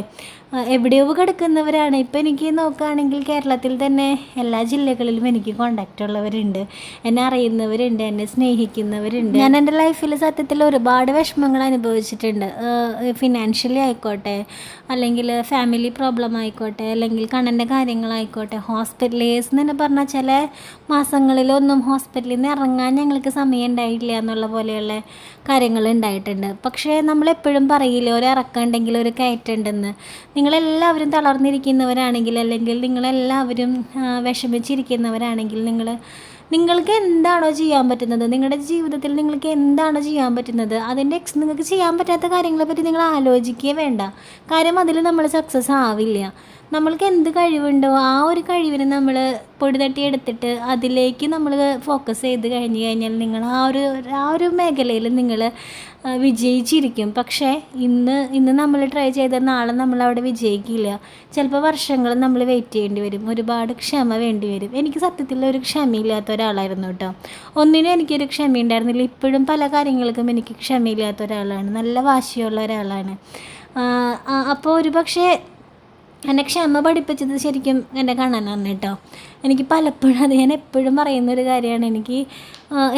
എവിടെയോ കിടക്കുന്നവരാണ്. ഇപ്പോൾ എനിക്ക് നോക്കുകയാണെങ്കിൽ കേരളത്തിൽ തന്നെ എല്ലാ ജില്ലകളിലും എനിക്ക് കോണ്ടാക്റ്റ് ഉള്ളവരുണ്ട്, എന്നെ അറിയുന്നവരുണ്ട്, എന്നെ സ്നേഹിക്കുന്നവരുണ്ട്. ഞാൻ എൻ്റെ ലൈഫിൽ സത്യത്തിൽ ഒരുപാട് വിഷമങ്ങൾ അനുഭവിച്ചിട്ടുണ്ട്. ഫിനാൻഷ്യലി ആയിക്കോട്ടെ, അല്ലെങ്കിൽ ഫാമിലി പ്രോബ്ലം ആയിക്കോട്ടെ, അല്ലെങ്കിൽ കണ്ണൻ്റെ കാര്യങ്ങളായിക്കോട്ടെ, ഹോസ്പിറ്റലേഴ്സ് എന്ന് തന്നെ പറഞ്ഞാൽ ചില മാസങ്ങളിലൊന്നും ഹോസ്പിറ്റലിൽ നിന്ന് ഇറങ്ങാൻ ഞങ്ങൾക്ക് സമയം ഉണ്ടായില്ല എന്നുള്ള പോലെയുള്ള കാര്യങ്ങൾ ഉണ്ടായിട്ടുണ്ട്. പക്ഷേ നമ്മളെപ്പോഴും പറയില്ല ഒരു ഇറക്കമുണ്ടെങ്കിൽ ഒരു കയറ്റുണ്ടെന്ന്. നിങ്ങളെല്ലാവരും തളർന്നിരിക്കുന്നവരാണെങ്കിൽ, അല്ലെങ്കിൽ നിങ്ങളെല്ലാവരും വിഷമിച്ചിരിക്കുന്നവരാണെങ്കിൽ, നിങ്ങൾക്ക് എന്താണോ ചെയ്യാൻ പറ്റുന്നത്, നിങ്ങളുടെ ജീവിതത്തിൽ നിങ്ങൾക്ക് എന്താണോ ചെയ്യാൻ പറ്റുന്നത്, അതിൻ്റെ നിങ്ങൾക്ക് ചെയ്യാൻ പറ്റാത്ത കാര്യങ്ങളെപ്പറ്റി നിങ്ങൾ ആലോചിക്കുകയേ വേണ്ട. കാര്യം അതിൽ നമ്മൾ സക്സസ് ആവില്ല. നമ്മൾക്ക് എന്ത് കഴിവുണ്ടോ ആ ഒരു കഴിവിനെ നമ്മൾ പൊടി തട്ടിയെടുത്തിട്ട് അതിലേക്ക് നമ്മൾ ഫോക്കസ് ചെയ്ത് കഴിഞ്ഞാൽ നിങ്ങൾ ആ ഒരു മേഖലയിൽ നിങ്ങൾ വിജയിച്ചിരിക്കും. പക്ഷേ ഇന്ന് നമ്മൾ ട്രൈ ചെയ്ത നാളെ നമ്മളവിടെ വിജയിക്കില്ല. ചിലപ്പോൾ വർഷങ്ങൾ നമ്മൾ വെയിറ്റ് ചെയ്യേണ്ടി വരും, ഒരുപാട് ക്ഷമ വേണ്ടി വരും. എനിക്ക് സത്യത്തിൽ ഒരു ക്ഷമയില്ലാത്ത ഒരാളായിരുന്നു കേട്ടോ. ഒന്നിനും എനിക്കൊരു ക്ഷമയുണ്ടായിരുന്നില്ല. ഇപ്പോഴും പല കാര്യങ്ങൾക്കും എനിക്ക് ക്ഷമയില്ലാത്ത ഒരാളാണ്, നല്ല വാശിയുള്ള ഒരാളാണ്. അപ്പോൾ ഒരു പക്ഷേ എന്നെ ക്ഷമ പഠിപ്പിച്ചത് ശരിക്കും എൻ്റെ കണ്ണനാണ് കേട്ടോ. എനിക്ക് പലപ്പോഴും അത് ഞാൻ എപ്പോഴും പറയുന്നൊരു കാര്യമാണ്. എനിക്ക്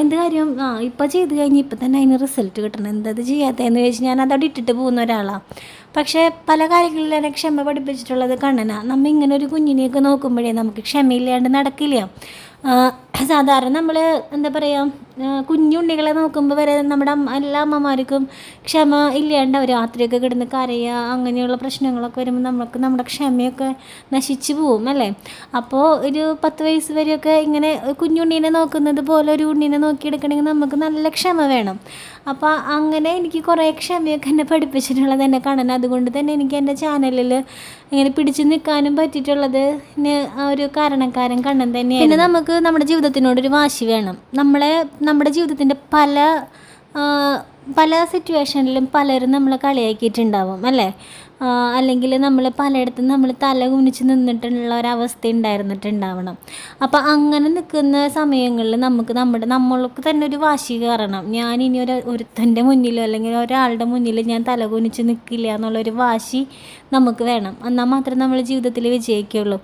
എന്ത് കാര്യം ഇപ്പോൾ ചെയ്ത് കഴിഞ്ഞ് ഇപ്പം തന്നെ അതിന് റിസൾട്ട് കിട്ടണം, എന്തത് ചെയ്യാത്തതെന്ന് ചോദിച്ചാൽ ഞാൻ അതവിടെ ഇട്ടിട്ട് പോകുന്ന ഒരാളാണ്. പക്ഷേ പല കാര്യങ്ങളിലും എന്നെ ക്ഷമ പഠിപ്പിച്ചിട്ടുള്ളത് കണ്ണനാണ്. നമ്മൾ ഇങ്ങനെ ഒരു കുഞ്ഞിനെയൊക്കെ നോക്കുമ്പോഴേ നമുക്ക് ക്ഷമയില്ലാണ്ട് നടക്കില്ല. സാധാരണ നമ്മൾ എന്താ പറയുക, കുഞ്ഞുണ്ണികളെ നോക്കുമ്പോൾ വരെ നമ്മുടെ എല്ലാ അമ്മമാർക്കും ക്ഷമ ഇല്ലാണ്ട് അവർ രാത്രിയൊക്കെ കിടന്ന് കരയുക, അങ്ങനെയുള്ള പ്രശ്നങ്ങളൊക്കെ വരുമ്പോൾ നമ്മുടെ ക്ഷമയൊക്കെ നശിച്ചു പോവും അല്ലേ. അപ്പോൾ ഒരു 10 വയസ്സ് വരെയൊക്കെ ഇങ്ങനെ കുഞ്ഞുണ്ണീനെ നോക്കുന്നത് പോലെ ഒരു ഉണ്ണീനെ നോക്കിയെടുക്കണമെങ്കിൽ നമുക്ക് നല്ല ക്ഷമ വേണം. അപ്പോൾ അങ്ങനെ എനിക്ക് കുറേ ക്ഷമയൊക്കെ എന്നെ പഠിപ്പിച്ചിട്ടുള്ളത് എന്നെ കാണാൻ. അതുകൊണ്ട് തന്നെ എനിക്ക് എൻ്റെ ചാനലിൽ ഇങ്ങനെ പിടിച്ചു നിൽക്കാനും പറ്റിയിട്ടുള്ളത് ഒരു കാരണക്കാരൻ കണ്ണൻ തന്നെയാണ്. പിന്നെ നമുക്ക് നമ്മുടെ ജീവിതത്തിനോടൊരു വാശി വേണം. നമ്മുടെ ജീവിതത്തിൻ്റെ പല സിറ്റുവേഷനിലും പലരും നമ്മളെ കളിയാക്കിയിട്ടുണ്ടാവും അല്ലേ. അല്ലെങ്കിൽ നമ്മൾ പലയിടത്തും നമ്മൾ തല കുനിച്ച് നിന്നിട്ടുള്ള ഒരവസ്ഥ ഉണ്ടായിരുന്നിട്ടുണ്ടാവണം. അപ്പോൾ അങ്ങനെ നിൽക്കുന്ന സമയങ്ങളിൽ നമ്മൾക്ക് തന്നെ ഒരു വാശി കയറണം. ഞാനിനി ഒരുത്തൻ്റെ മുന്നിലോ അല്ലെങ്കിൽ ഒരാളുടെ മുന്നിൽ ഞാൻ തല കുനിച്ച് നിൽക്കില്ല എന്നുള്ളൊരു വാശി നമുക്ക് വേണം. എന്നാൽ മാത്രമേ നമ്മൾ ജീവിതത്തിൽ വിജയിക്കുകയുള്ളൂ.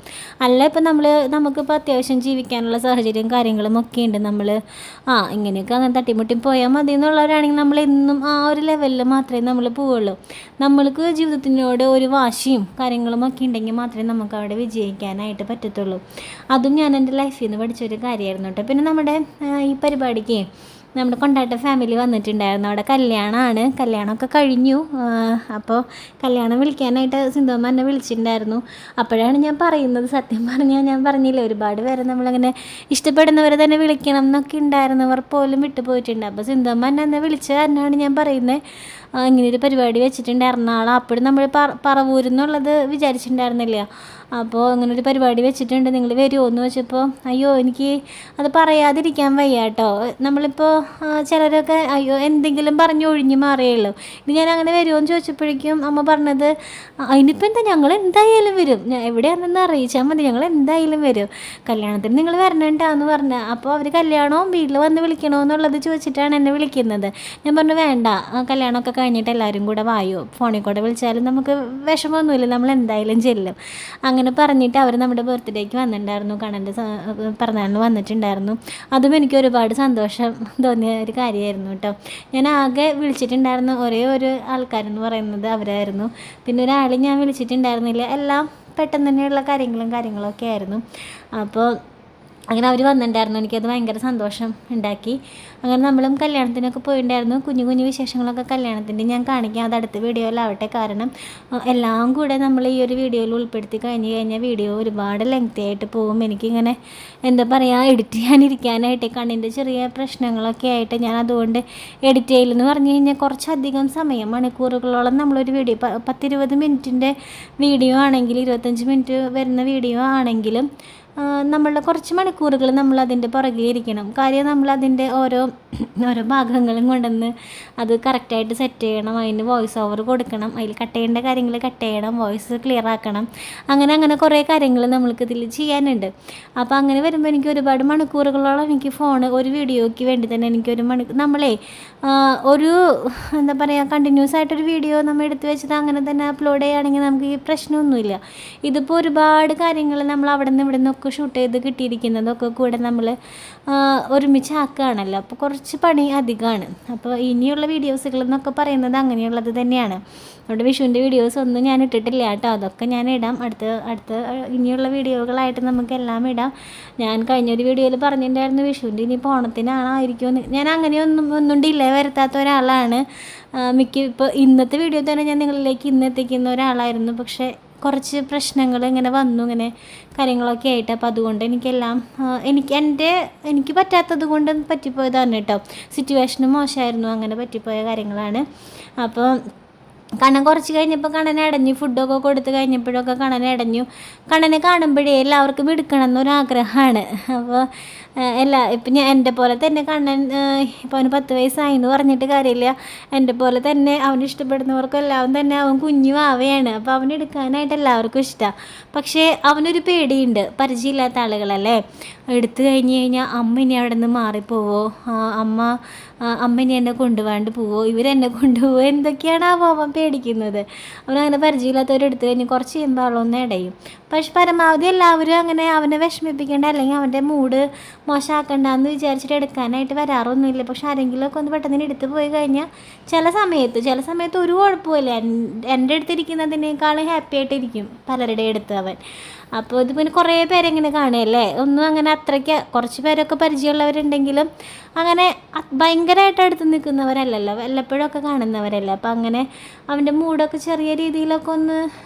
അല്ല ഇപ്പം നമുക്കിപ്പോൾ അത്യാവശ്യം ജീവിക്കാനുള്ള സാഹചര്യം കാര്യങ്ങളും ഒക്കെ ഉണ്ട്. ഇങ്ങനെയൊക്കെ അങ്ങനെ തട്ടിമുട്ടി പോയാൽ മതി എന്നുള്ളവരാണെങ്കിൽ നമ്മൾ എന്നും ആ ഒരു ലെവലിൽ മാത്രമേ നമ്മൾ പോവുള്ളൂ. നമ്മൾക്ക് ജീവിതത്തിനോട് ഒരു വാശിയും കാര്യങ്ങളും ഒക്കെ ഉണ്ടെങ്കിൽ മാത്രമേ നമുക്ക് അവിടെ വിജയിക്കാനായിട്ട് പറ്റത്തുള്ളൂ. അതും ഞാൻ എൻ്റെ ലൈഫിൽ നിന്ന് പഠിച്ചൊരു കാര്യമായിരുന്നു കേട്ടോ. പിന്നെ നമ്മുടെ ഈ പരിപാടിക്ക് നമ്മുടെ കൊണ്ടാട്ട ഫാമിലി വന്നിട്ടുണ്ടായിരുന്നു. അവിടെ കല്യാണമൊക്കെ കഴിഞ്ഞു. അപ്പോൾ കല്യാണം വിളിക്കാനായിട്ട് സിന്ധുമ്മ എന്നെ വിളിച്ചിട്ടുണ്ടായിരുന്നു. അപ്പോഴാണ് ഞാൻ പറയുന്നത്, സത്യം പറഞ്ഞാൽ ഞാൻ പറഞ്ഞില്ല, ഒരുപാട് പേരെ നമ്മളങ്ങനെ ഇഷ്ടപ്പെടുന്നവരെ തന്നെ വിളിക്കണം എന്നൊക്കെ ഉണ്ടായിരുന്നവർ പോലും വിട്ടുപോയിട്ടുണ്ട്. അപ്പോൾ സിന്ധുമ്മ എന്നെ വിളിച്ച കാരണമാണ് ഞാൻ പറയുന്നത്, ഇങ്ങനെയൊരു പരിപാടി വെച്ചിട്ടുണ്ട് എറണാകുളം. അപ്പോഴും നമ്മൾ പറവൂരെന്നുള്ളത് വിചാരിച്ചിട്ടുണ്ടായിരുന്നില്ല. അപ്പോൾ അങ്ങനൊരു പരിപാടി വെച്ചിട്ടുണ്ട്, നിങ്ങൾ വരുമോ എന്ന് വെച്ചപ്പോൾ അയ്യോ എനിക്ക് അത് പറയാതിരിക്കാൻ വയ്യ കേട്ടോ. നമ്മളിപ്പോൾ ചിലരൊക്കെ അയ്യോ എന്തെങ്കിലും പറഞ്ഞ് ഒഴിഞ്ഞ് മാറിയുള്ളൂ. ഇത് ഞാൻ അങ്ങനെ വരുമോ എന്ന് ചോദിച്ചപ്പോഴേക്കും അമ്മ പറഞ്ഞത്, അതിനിപ്പോൾ എന്താ, ഞങ്ങൾ എന്തായാലും വരും, എവിടെയാണെന്ന് അറിയിച്ചാൽ മതി, ഞങ്ങൾ എന്തായാലും വരും, കല്യാണത്തിന് നിങ്ങൾ വരണേണ്ടാന്ന് പറഞ്ഞ. അപ്പോൾ അവർ കല്യാണവും വീട്ടിൽ വന്ന് വിളിക്കണോ എന്നുള്ളത് ചോദിച്ചിട്ടാണ് എന്നെ വിളിക്കുന്നത്. ഞാൻ പറഞ്ഞു വേണ്ട, കല്യാണമൊക്കെ കഴിഞ്ഞിട്ട് എല്ലാവരും കൂടെ വായോ, ഫോണിൽ കൂടെ വിളിച്ചാലും നമുക്ക് വിഷമമൊന്നുമില്ല, നമ്മൾ എന്തായാലും ചെല്ലും. അങ്ങനെ പറഞ്ഞിട്ട് അവർ നമ്മുടെ ബർത്ത്ഡേക്ക് വന്നിട്ടുണ്ടായിരുന്നു, കണ്ണൻ്റെ പിറന്നാളിന് വന്നിട്ടുണ്ടായിരുന്നു. അതും എനിക്ക് ഒരുപാട് സന്തോഷം തോന്നിയ ഒരു കാര്യമായിരുന്നു കേട്ടോ. ഞാൻ ആകെ വിളിച്ചിട്ടുണ്ടായിരുന്ന ഒരേ ഒരു ആൾക്കാരെന്ന് പറയുന്നത് അവരായിരുന്നു. പിന്നെ ഒരാൾ ഞാൻ വിളിച്ചിട്ടുണ്ടായിരുന്നില്ല. എല്ലാം പെട്ടെന്ന് തന്നെയുള്ള കാര്യങ്ങളൊക്കെ ആയിരുന്നു. അപ്പോൾ അങ്ങനെ അവർ വന്നിട്ടുണ്ടായിരുന്നു. എനിക്കത് ഭയങ്കര സന്തോഷം ഉണ്ടാക്കി. അങ്ങനെ നമ്മളും കല്യാണത്തിനൊക്കെ പോയിട്ടുണ്ടായിരുന്നു. കുഞ്ഞു വിശേഷങ്ങളൊക്കെ കല്യാണത്തിൻ്റെ ഞാൻ കാണിക്കാം, അത് അടുത്ത വീഡിയോയിലാവട്ടെ. കാരണം എല്ലാം കൂടെ നമ്മൾ ഈ ഒരു വീഡിയോയിൽ ഉൾപ്പെടുത്തി കഴിഞ്ഞാൽ വീഡിയോ ഒരുപാട് ലെങ്തി ആയിട്ട് പോകും. എനിക്കിങ്ങനെ എന്താ പറയുക, എഡിറ്റ് ചെയ്യാനിരിക്കാനായിട്ട് കണ്ണിൻ്റെ ചെറിയ പ്രശ്നങ്ങളൊക്കെ ആയിട്ട് ഞാൻ അതുകൊണ്ട് എഡിറ്റ് ചെയ്യലെന്ന് പറഞ്ഞു കഴിഞ്ഞാൽ കുറച്ചധികം സമയം, മണിക്കൂറുകളോളം നമ്മളൊരു വീഡിയോ 10-20 മിനിറ്റിൻ്റെ വീഡിയോ ആണെങ്കിൽ 25 മിനിറ്റ് വരുന്ന വീഡിയോ ആണെങ്കിലും നമ്മളുടെ കുറച്ച് മണിക്കൂറുകൾ നമ്മളതിൻ്റെ പുറകിലിരിക്കണം. കാര്യം നമ്മളതിൻ്റെ ഓരോ ഭാഗങ്ങളും കൊണ്ടുവന്ന് അത് കറക്റ്റായിട്ട് സെറ്റ് ചെയ്യണം, അതിന് വോയിസ് ഓവർ കൊടുക്കണം, അതിൽ കട്ട് ചെയ്യേണ്ട കാര്യങ്ങൾ കട്ട് ചെയ്യണം, വോയിസ് ക്ലിയർ ആക്കണം, അങ്ങനെ കുറേ കാര്യങ്ങൾ നമ്മൾക്കിതിൽ ചെയ്യാനുണ്ട്. അപ്പോൾ അങ്ങനെ വരുമ്പോൾ എനിക്ക് ഒരുപാട് മണിക്കൂറുകളോളം എനിക്ക് ഒരു വീഡിയോയ്ക്ക് വേണ്ടി തന്നെ എനിക്കൊരു ഒരു എന്താ പറയുക, കണ്ടിന്യൂസ് ആയിട്ടൊരു വീഡിയോ നമ്മൾ എടുത്ത് വെച്ചത് അങ്ങനെ തന്നെ അപ്ലോഡ് ചെയ്യുകയാണെങ്കിൽ നമുക്ക് ഈ പ്രശ്നമൊന്നുമില്ല. ഇതിപ്പോൾ ഒരുപാട് കാര്യങ്ങൾ നമ്മൾ അവിടെ നിന്ന് ഇവിടെ നിന്നൊക്കെ ഷൂട്ട് ചെയ്ത് കിട്ടിയിരിക്കുന്നതൊക്കെ കൂടെ നമ്മൾ ഒരുമിച്ചാക്കുകയാണല്ലോ. അപ്പോൾ കുറച്ച് പണി അധികമാണ്. അപ്പോൾ ഇനിയുള്ള വീഡിയോസുകൾ എന്നൊക്കെ പറയുന്നത് അങ്ങനെയുള്ളത് തന്നെയാണ്. അവിടെ വിഷുവിൻ്റെ വീഡിയോസ് ഒന്നും ഞാൻ ഇട്ടിട്ടില്ല കേട്ടോ, അതൊക്കെ ഞാൻ ഇടാം. അടുത്ത ഇനിയുള്ള വീഡിയോകളായിട്ട് നമുക്കെല്ലാം ഇടാം. ഞാൻ കഴിഞ്ഞൊരു വീഡിയോയിൽ പറഞ്ഞിട്ടുണ്ടായിരുന്നു വിഷുവിൻ്റെ ഇനി ഓണത്തിനായിരിക്കുമെന്ന്. ഞാൻ ഒന്നും ഡിലേ വരുത്താത്ത ഒരാളാണ്. ഇപ്പോൾ ഇന്നത്തെ വീഡിയോ തന്നെ ഞാൻ നിങ്ങളിലേക്ക് എത്തിക്കുന്ന ഒരാളായിരുന്നു. പക്ഷേ കുറച്ച് പ്രശ്നങ്ങൾ ഇങ്ങനെ വന്നു, ഇങ്ങനെ കാര്യങ്ങളൊക്കെ ആയിട്ട്. അപ്പോൾ അതുകൊണ്ട് എനിക്ക് പറ്റാത്തത് കൊണ്ട് പറ്റിപ്പോയതാണ് കേട്ടോ. സിറ്റുവേഷനും മോശമായിരുന്നു, അങ്ങനെ പറ്റിപ്പോയ കാര്യങ്ങളാണ്. അപ്പോൾ കണ്ണൻ കുറച്ച് കഴിഞ്ഞപ്പോൾ കണ്ണനെ അടഞ്ഞു, ഫുഡൊക്കെ കൊടുത്ത് കഴിഞ്ഞപ്പോഴൊക്കെ കണ്ണനെ അടഞ്ഞു. കണ്ണനെ കാണുമ്പോഴേ എല്ലാവർക്കും എടുക്കണം എന്നൊരാഗ്രഹമാണ്. അപ്പോൾ ഇപ്പം എൻ്റെ പോലെ തന്നെ കണ്ണൻ ഇപ്പോൾ അവന് 10 വയസ്സായി എന്ന് പറഞ്ഞിട്ട് കാര്യമില്ല. എൻ്റെ പോലെ തന്നെ അവന് ഇഷ്ടപ്പെടുന്നവർക്കെല്ലാം തന്നെ അവൻ കുഞ്ഞു ആവയാണ്. അപ്പോൾ അവനെടുക്കാനായിട്ട് എല്ലാവർക്കും ഇഷ്ടമാണ്. പക്ഷേ അവനൊരു പേടിയുണ്ട്, പരിചയമില്ലാത്ത ആളുകളല്ലേ. എടുത്തു കഴിഞ്ഞാൽ അമ്മ ഇനി അവിടെ നിന്ന് മാറിപ്പോവോ, അമ്മ ഇനി എന്നെ കൊണ്ടുപോകാണ്ട് പോവോ, ഇവരെന്നെ കൊണ്ടുപോവോ, എന്തൊക്കെയാണ് അവൻ പേടിക്കുന്നത്. അവനങ്ങനെ പരിചയമില്ലാത്തവരെടുത്ത് കഴിഞ്ഞ് കുറച്ച് കഴിയുമ്പോൾ അവളൊന്ന് ഇടയും. പക്ഷെ പരമാവധി എല്ലാവരും അങ്ങനെ അവനെ വിഷമിപ്പിക്കേണ്ട അല്ലെങ്കിൽ അവൻ്റെ മൂഡ് മോശമാക്കണ്ടെന്ന് വിചാരിച്ചിട്ട് എടുക്കാനായിട്ട് വരാറൊന്നുമില്ല. പക്ഷെ ആരെങ്കിലുമൊക്കെ ഒന്ന് പെട്ടെന്ന് എടുത്ത് പോയി കഴിഞ്ഞാൽ ചില സമയത്ത് ഒരു കുഴപ്പമില്ല. എൻ്റെ അടുത്തിരിക്കുന്നതിനേക്കാളും ഹാപ്പി ആയിട്ടിരിക്കും പലരുടെ അടുത്ത് അവൻ. അപ്പോൾ ഇത് പിന്നെ കുറേ പേരെങ്ങനെ കാണുകയല്ലേ, ഒന്നും അങ്ങനെ അത്രയ്ക്ക് കുറച്ച് പേരൊക്കെ പരിചയമുള്ളവരുണ്ടെങ്കിലും അങ്ങനെ ഭയങ്കരമായിട്ട് അടുത്ത് നിൽക്കുന്നവരല്ലല്ലോ, വല്ലപ്പോഴൊക്കെ കാണുന്നവരല്ല. അപ്പോൾ അങ്ങനെ അവൻ്റെ മൂഡൊക്കെ ചെറിയ രീതിയിലൊക്കെ ഒന്ന്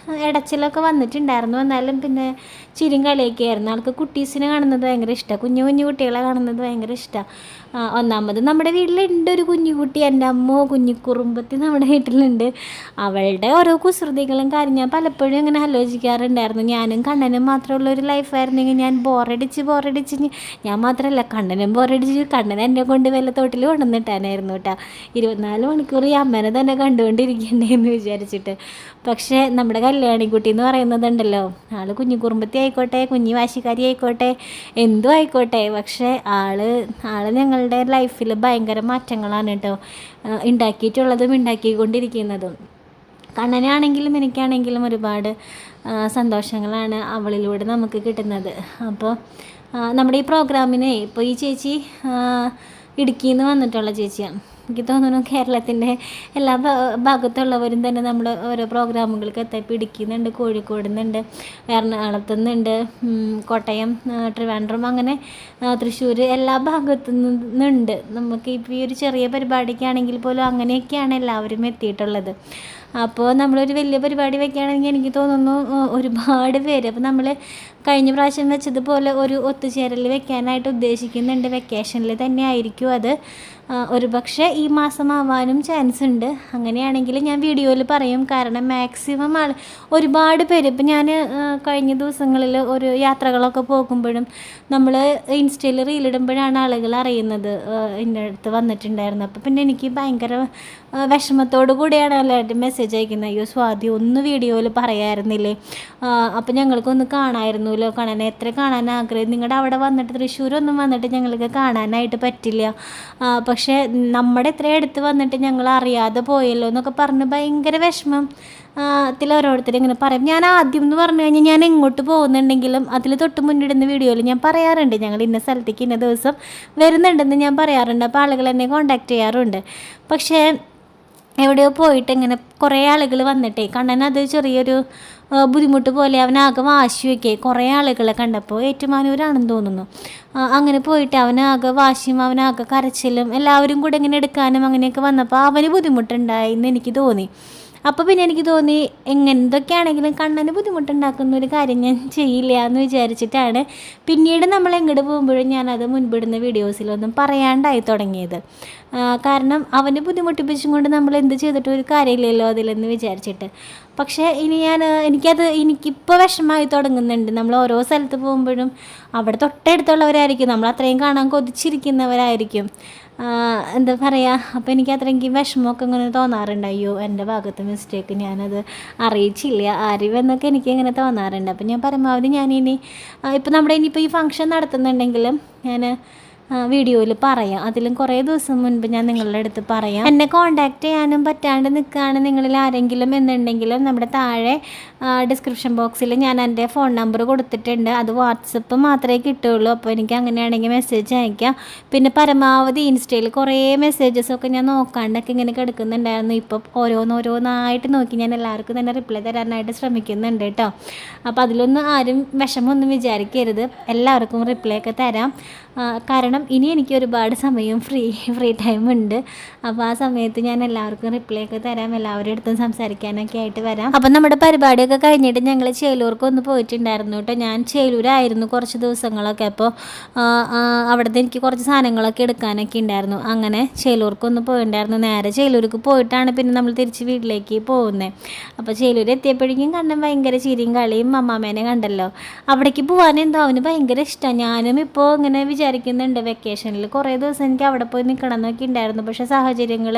ഇടച്ചിലൊക്കെ വന്നിട്ടുണ്ടായിരുന്നു. എന്നാലും പിന്നെ ചിരിയും കളിയൊക്കെ ആയിരുന്നു. ആൾക്ക് കുട്ടീസിനെ കാണുന്നത് ഭയങ്കര ഇഷ്ടമാണ്, കുഞ്ഞു കുട്ടികളെ കാണുന്നത് ഭയങ്കര ഇഷ്ടമാണ്. ഒന്നാമത് നമ്മുടെ വീട്ടിലുണ്ട് ഒരു കുഞ്ഞുകുട്ടി, എൻ്റെ അമ്മ കുഞ്ഞിക്കുറുമ്പത്തി നമ്മുടെ വീട്ടിലുണ്ട്. അവളുടെ ഓരോ കുസൃതികളും കാര്യം ഞാൻ പലപ്പോഴും ഇങ്ങനെ ആലോചിക്കാറുണ്ടായിരുന്നു. ഞാനും കണ്ണനും മാത്രമുള്ള ഒരു ലൈഫായിരുന്നെങ്കിൽ ഞാൻ ബോറടിച്ച് ഞാൻ മാത്രമല്ല കണ്ണനും ബോറടിച്ച് കണ്ണൻ എന്നെ കൊണ്ട് വല്ല തോട്ടിൽ കൊണ്ടുവന്നിട്ടാനായിരുന്നു കേട്ടോ. 24 മണിക്കൂർ ഈ അമ്മേനെ തന്നെ കണ്ടുകൊണ്ടിരിക്കണ്ടേന്ന് വിചാരിച്ചിട്ട്. പക്ഷേ നമ്മുടെ കല്യാണിക്കുട്ടി എന്ന് പറയുന്നതുണ്ടല്ലോ, ആൾ കുഞ്ഞിക്കുറുമ്പത്തി ആയിക്കോട്ടെ, കുഞ്ഞി വാശിക്കാരി ആയിക്കോട്ടെ, എന്തും ആയിക്കോട്ടെ, പക്ഷേ ആൾ ഞങ്ങളുടെ ലൈഫിൽ ഭയങ്കര മാറ്റങ്ങളാണ് കേട്ടോ ഉണ്ടാക്കിയിട്ടുള്ളതും ഉണ്ടാക്കിക്കൊണ്ടിരിക്കുന്നതും. കണ്ണനാണെങ്കിലും എനിക്കാണെങ്കിലും ഒരുപാട് സന്തോഷങ്ങളാണ് അവളിലൂടെ നമുക്ക് കിട്ടുന്നത്. അപ്പോൾ നമ്മുടെ ഈ പ്രോഗ്രാമിന് ഇപ്പോൾ ഈ ചേച്ചി ഇടുക്കിയിൽ നിന്ന് വന്നിട്ടുള്ള ചേച്ചിയാണ്. എനിക്ക് തോന്നുന്നു കേരളത്തിൻ്റെ എല്ലാ ഭാഗത്തുള്ളവരും തന്നെ നമ്മൾ ഓരോ പ്രോഗ്രാമുകൾക്ക് എത്തിയപ്പോൾ ഇടുക്കിന്നുണ്ട്, കോഴിക്കോട് നിന്നുണ്ട്, എറണാകുളത്തു നിന്നുണ്ട്, കോട്ടയം, ട്രിവാൻഡ്രം, അങ്ങനെ തൃശ്ശൂർ, എല്ലാ ഭാഗത്തു നിന്നുണ്ട്. നമുക്ക് ഇപ്പോൾ ഈ ഒരു ചെറിയ പരിപാടിക്കാണെങ്കിൽ പോലും അങ്ങനെയൊക്കെയാണ് എല്ലാവരും എത്തിയിട്ടുള്ളത്. അപ്പോൾ നമ്മളൊരു വലിയ പരിപാടി വയ്ക്കുകയാണെങ്കിൽ എനിക്ക് തോന്നുന്നു ഒരുപാട് പേര്, അപ്പോൾ നമ്മൾ കഴിഞ്ഞ പ്രാവശ്യം വെച്ചതുപോലെ ഒരു ഒത്തുചേരൽ വെക്കാനായിട്ട് ഉദ്ദേശിക്കുന്നുണ്ട്. വെക്കേഷനിൽ തന്നെ ആയിരിക്കും അത്. ഒരു പക്ഷേ ഈ മാസം ആവാനും ചാൻസ് ഉണ്ട്. അങ്ങനെയാണെങ്കിൽ ഞാൻ വീഡിയോയിൽ പറയും. കാരണം മാക്സിമം ഒരുപാട് പേര്, ഇപ്പം ഞാൻ കഴിഞ്ഞ ദിവസങ്ങളിൽ ഒരു യാത്രകളൊക്കെ പോകുമ്പോഴും നമ്മൾ ഇൻസ്റ്റയിൽ റീലിടുമ്പോഴാണ് ആളുകൾ അറിയുന്നത് എൻ്റെ അടുത്ത് വന്നിട്ടുണ്ടായിരുന്നു. അപ്പോൾ പിന്നെ എനിക്ക് ഭയങ്കര വിഷമത്തോടു കൂടിയാണ് എല്ലാവരും മെസ്സേജ് അയക്കുന്നത്. അയ്യോ സ്വാതി, ഒന്ന് വീഡിയോയിൽ പറയാമായിരുന്നില്ലേ, അപ്പോൾ ഞങ്ങൾക്കൊന്ന് കാണാമായിരുന്നല്ലോ, കാണാൻ എത്ര കാണാൻ ആഗ്രഹം, നിങ്ങളുടെ അവിടെ വന്നിട്ട് തൃശ്ശൂരൊന്നും വന്നിട്ട് ഞങ്ങൾക്ക് കാണാനായിട്ട് പറ്റില്ല, പക്ഷേ നമ്മുടെ ഇത്ര അടുത്ത് വന്നിട്ട് ഞങ്ങൾ അറിയാതെ പോയല്ലോ എന്നൊക്കെ പറഞ്ഞ് ഭയങ്കര വിഷമം ഓരോരുത്തർ ഇങ്ങനെ പറയും. ഞാൻ ആദ്യം എന്ന് പറഞ്ഞു കഴിഞ്ഞാൽ ഞാൻ എങ്ങോട്ട് പോകുന്നുണ്ടെങ്കിലും അതിൽ തൊട്ട് മുന്നിടുന്ന വീഡിയോയിൽ ഞാൻ പറയാറുണ്ട്, ഞങ്ങൾ ഇന്ന സ്ഥലത്തേക്ക് ഇന്ന ദിവസം വരുന്നുണ്ടെന്ന് ഞാൻ പറയാറുണ്ട്. അപ്പോൾ ആളുകൾ എന്നെ കോണ്ടാക്ട് ചെയ്യാറുണ്ട്. പക്ഷേ എവിടെയോ പോയിട്ട് ഇങ്ങനെ കുറേ ആളുകൾ വന്നിട്ടേ കണ്ണൻ അത് ചെറിയൊരു ബുദ്ധിമുട്ട് പോലെ അവനാകെ വാശി വയ്ക്കേ. കുറേ ആളുകളെ കണ്ടപ്പോൾ ഏറ്റുമാനൂരാണെന്ന് തോന്നുന്നു, അങ്ങനെ പോയിട്ട് അവനാകെ വാശിയും അവനാകെ കരച്ചിലും എല്ലാവരും കൂടെ ഇങ്ങനെ എടുക്കാനും അങ്ങനെയൊക്കെ വന്നപ്പോൾ അവന് ബുദ്ധിമുട്ടുണ്ടായി എന്ന് എനിക്ക് തോന്നി. അപ്പോൾ പിന്നെ എനിക്ക് തോന്നി എന്തൊക്കെയാണെങ്കിലും കണ്ണന് ബുദ്ധിമുട്ടുണ്ടാക്കുന്ന ഒരു കാര്യം ഞാൻ ചെയ്യില്ല എന്ന് വിചാരിച്ചിട്ടാണ് പിന്നീട് നമ്മൾ എങ്ങോട്ട് പോകുമ്പോഴും ഞാനത് മുൻപിടുന്ന വീഡിയോസിലൊന്നും പറയാണ്ടായി തുടങ്ങിയത്. കാരണം അവനെ ബുദ്ധിമുട്ടിപ്പിച്ചും കൊണ്ട് നമ്മൾ എന്ത് ചെയ്തിട്ട് ഒരു കാര്യമില്ലല്ലോ അതിലെന്ന് വിചാരിച്ചിട്ട്. പക്ഷേ ഇനി എനിക്കിപ്പോൾ വിഷമമായി തുടങ്ങുന്നുണ്ട്. നമ്മൾ ഓരോ സ്ഥലത്ത് പോകുമ്പോഴും അവിടെ തൊട്ടടുത്തുള്ളവരായിരിക്കും, നമ്മൾ അത്രയും കാണാൻ കൊതിച്ചിരിക്കുന്നവരായിരിക്കും. എന്താ പറയുക, അപ്പോൾ എനിക്ക് അത്രയ്ക്ക് വിഷമമൊക്കെ ഇങ്ങനെ തോന്നാറുണ്ട്. അയ്യോ എൻ്റെ ഭാഗത്ത് മിസ്റ്റേക്ക്, ഞാനത് അറിയിച്ചില്ല അറിവെന്നൊക്കെ എനിക്ക് ഇങ്ങനെ തോന്നാറുണ്ട്. അപ്പോൾ ഞാൻ പരമാവധി ഞാനിനി ഇപ്പോൾ നമ്മുടെ ഇനിയിപ്പോൾ ഈ ഫംഗ്ഷൻ നടത്തുന്നുണ്ടെങ്കിലും ഞാൻ വീഡിയോയിൽ പറയാം. അതിലും കുറേ ദിവസം മുൻപ് ഞാൻ നിങ്ങളുടെ അടുത്ത് പറയാം. എന്നെ കോണ്ടാക്ട് ചെയ്യാനും പറ്റാണ്ട് നിൽക്കുകയാണ് നിങ്ങളിൽ ആരെങ്കിലും എന്നുണ്ടെങ്കിലും നമ്മുടെ താഴെ ഡിസ്ക്രിപ്ഷൻ ബോക്സിൽ ഞാൻ എൻ്റെ ഫോൺ നമ്പർ കൊടുത്തിട്ടുണ്ട്. അത് വാട്സപ്പ് മാത്രമേ കിട്ടുകയുള്ളൂ. അപ്പോൾ എനിക്ക് അങ്ങനെയാണെങ്കിൽ മെസ്സേജ് അയക്കാം. പിന്നെ പരമാവധി ഇൻസ്റ്റയിൽ കുറേ മെസ്സേജസൊക്കെ ഞാൻ നോക്കാണ്ടൊക്കെ ഇങ്ങനെ കിടക്കുന്നുണ്ടായിരുന്നു. ഇപ്പോൾ ഓരോന്നായിട്ട് നോക്കി ഞാൻ എല്ലാവർക്കും തന്നെ റിപ്ലൈ തരാനായിട്ട് ശ്രമിക്കുന്നുണ്ട് കേട്ടോ. അപ്പോൾ അതിലൊന്നും ആരും വിഷമമൊന്നും വിചാരിക്കരുത്, എല്ലാവർക്കും റിപ്ലൈ ഒക്കെ തരാം. കാരണം ഇനി എനിക്ക് ഒരുപാട് സമയം ഫ്രീ ടൈം ഉണ്ട്. അപ്പോൾ ആ സമയത്ത് ഞാൻ എല്ലാവർക്കും റിപ്ലൈ ഒക്കെ തരാം, എല്ലാവരുടെ അടുത്തും സംസാരിക്കാനൊക്കെ ആയിട്ട് വരാം. അപ്പം നമ്മുടെ പരിപാടിയൊക്കെ കഴിഞ്ഞിട്ട് ഞങ്ങൾ ചേലൂർക്ക് ഒന്ന് പോയിട്ടുണ്ടായിരുന്നു കേട്ടോ. ഞാൻ ചേലൂരായിരുന്നു കുറച്ച് ദിവസങ്ങളൊക്കെ. അപ്പോൾ അവിടുത്തെ എനിക്ക് കുറച്ച് സാധനങ്ങളൊക്കെ എടുക്കാനൊക്കെ ഉണ്ടായിരുന്നു. അങ്ങനെ ചേലൂർക്കൊന്ന് പോയിട്ടുണ്ടായിരുന്നു. നേരെ ചേലൂർക്ക് പോയിട്ടാണ് പിന്നെ നമ്മൾ തിരിച്ച് വീട്ടിലേക്ക് പോകുന്നത്. അപ്പോൾ ചേലൂർ എത്തിയപ്പോഴേക്കും കണ്ണൻ ഭയങ്കര ചിരിയും കളിയും. അമ്മാമേനെ കണ്ടല്ലോ, അവിടേക്ക് പോകാനെന്തോ അവന് ഭയങ്കര ഇഷ്ടമാണ്. ഞാനും ഇപ്പോൾ ഇങ്ങനെ വിചാരിക്കുന്നുണ്ട് വെക്കേഷനിൽ കുറേ ദിവസം എനിക്ക് അവിടെ പോയി നിൽക്കണം എന്നൊക്കെ ഉണ്ടായിരുന്നു. പക്ഷേ സാഹചര്യങ്ങൾ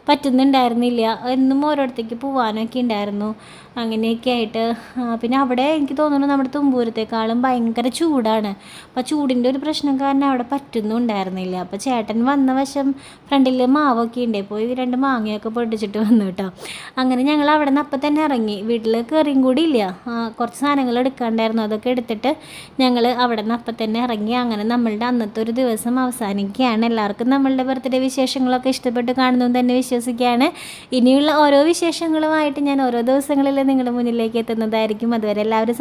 പറ്റുന്നുണ്ടായിരുന്നില്ല. എന്നും ഓരോരുത്തേക്ക് പോകാനൊക്കെ ഉണ്ടായിരുന്നു. അങ്ങനെയൊക്കെ ആയിട്ട് പിന്നെ അവിടെ എനിക്ക് തോന്നുന്നു നമ്മുടെ തുമ്പൂരത്തേക്കാളും ഭയങ്കര ചൂടാണ്. അപ്പോൾ ചൂടിൻ്റെ ഒരു പ്രശ്നം കാരണം അവിടെ പറ്റുന്നുണ്ടായിരുന്നില്ല. അപ്പോൾ ചേട്ടൻ വന്ന വശം ഫ്രണ്ടിൽ മാവൊക്കെ ഉണ്ട്, പോയി 2 മാങ്ങയൊക്കെ പൊട്ടിച്ചിട്ട് വന്നു കേട്ടോ. അങ്ങനെ ഞങ്ങൾ അവിടെ നിന്ന് അപ്പം തന്നെ ഇറങ്ങി. വീട്ടിൽ കയറിയും കൂടി ഇല്ല, കുറച്ച് സാധനങ്ങൾ എടുക്കാണ്ടായിരുന്നു, അതൊക്കെ എടുത്തിട്ട് ഞങ്ങൾ അവിടെ നിന്ന് അപ്പം തന്നെ ഇറങ്ങി. അങ്ങനെ നമ്മളുടെ അന്നത്തെ ഒരു ദിവസം അവസാനിക്കുകയാണ്. എല്ലാവർക്കും നമ്മളുടെ ബർത്ത്ഡേ വിശേഷങ്ങളൊക്കെ ഇഷ്ടപ്പെട്ട് കാണുന്നു തന്നെ വിശ്വസിക്കുകയാണ്. ഇനിയുള്ള ഓരോ വിശേഷങ്ങളുമായിട്ട് ഞാൻ ഓരോ ദിവസങ്ങളിൽ നിങ്ങളുടെ മുന്നിലേക്ക് എത്തുന്നതായിരിക്കും. അതുവരെ എല്ലാവരും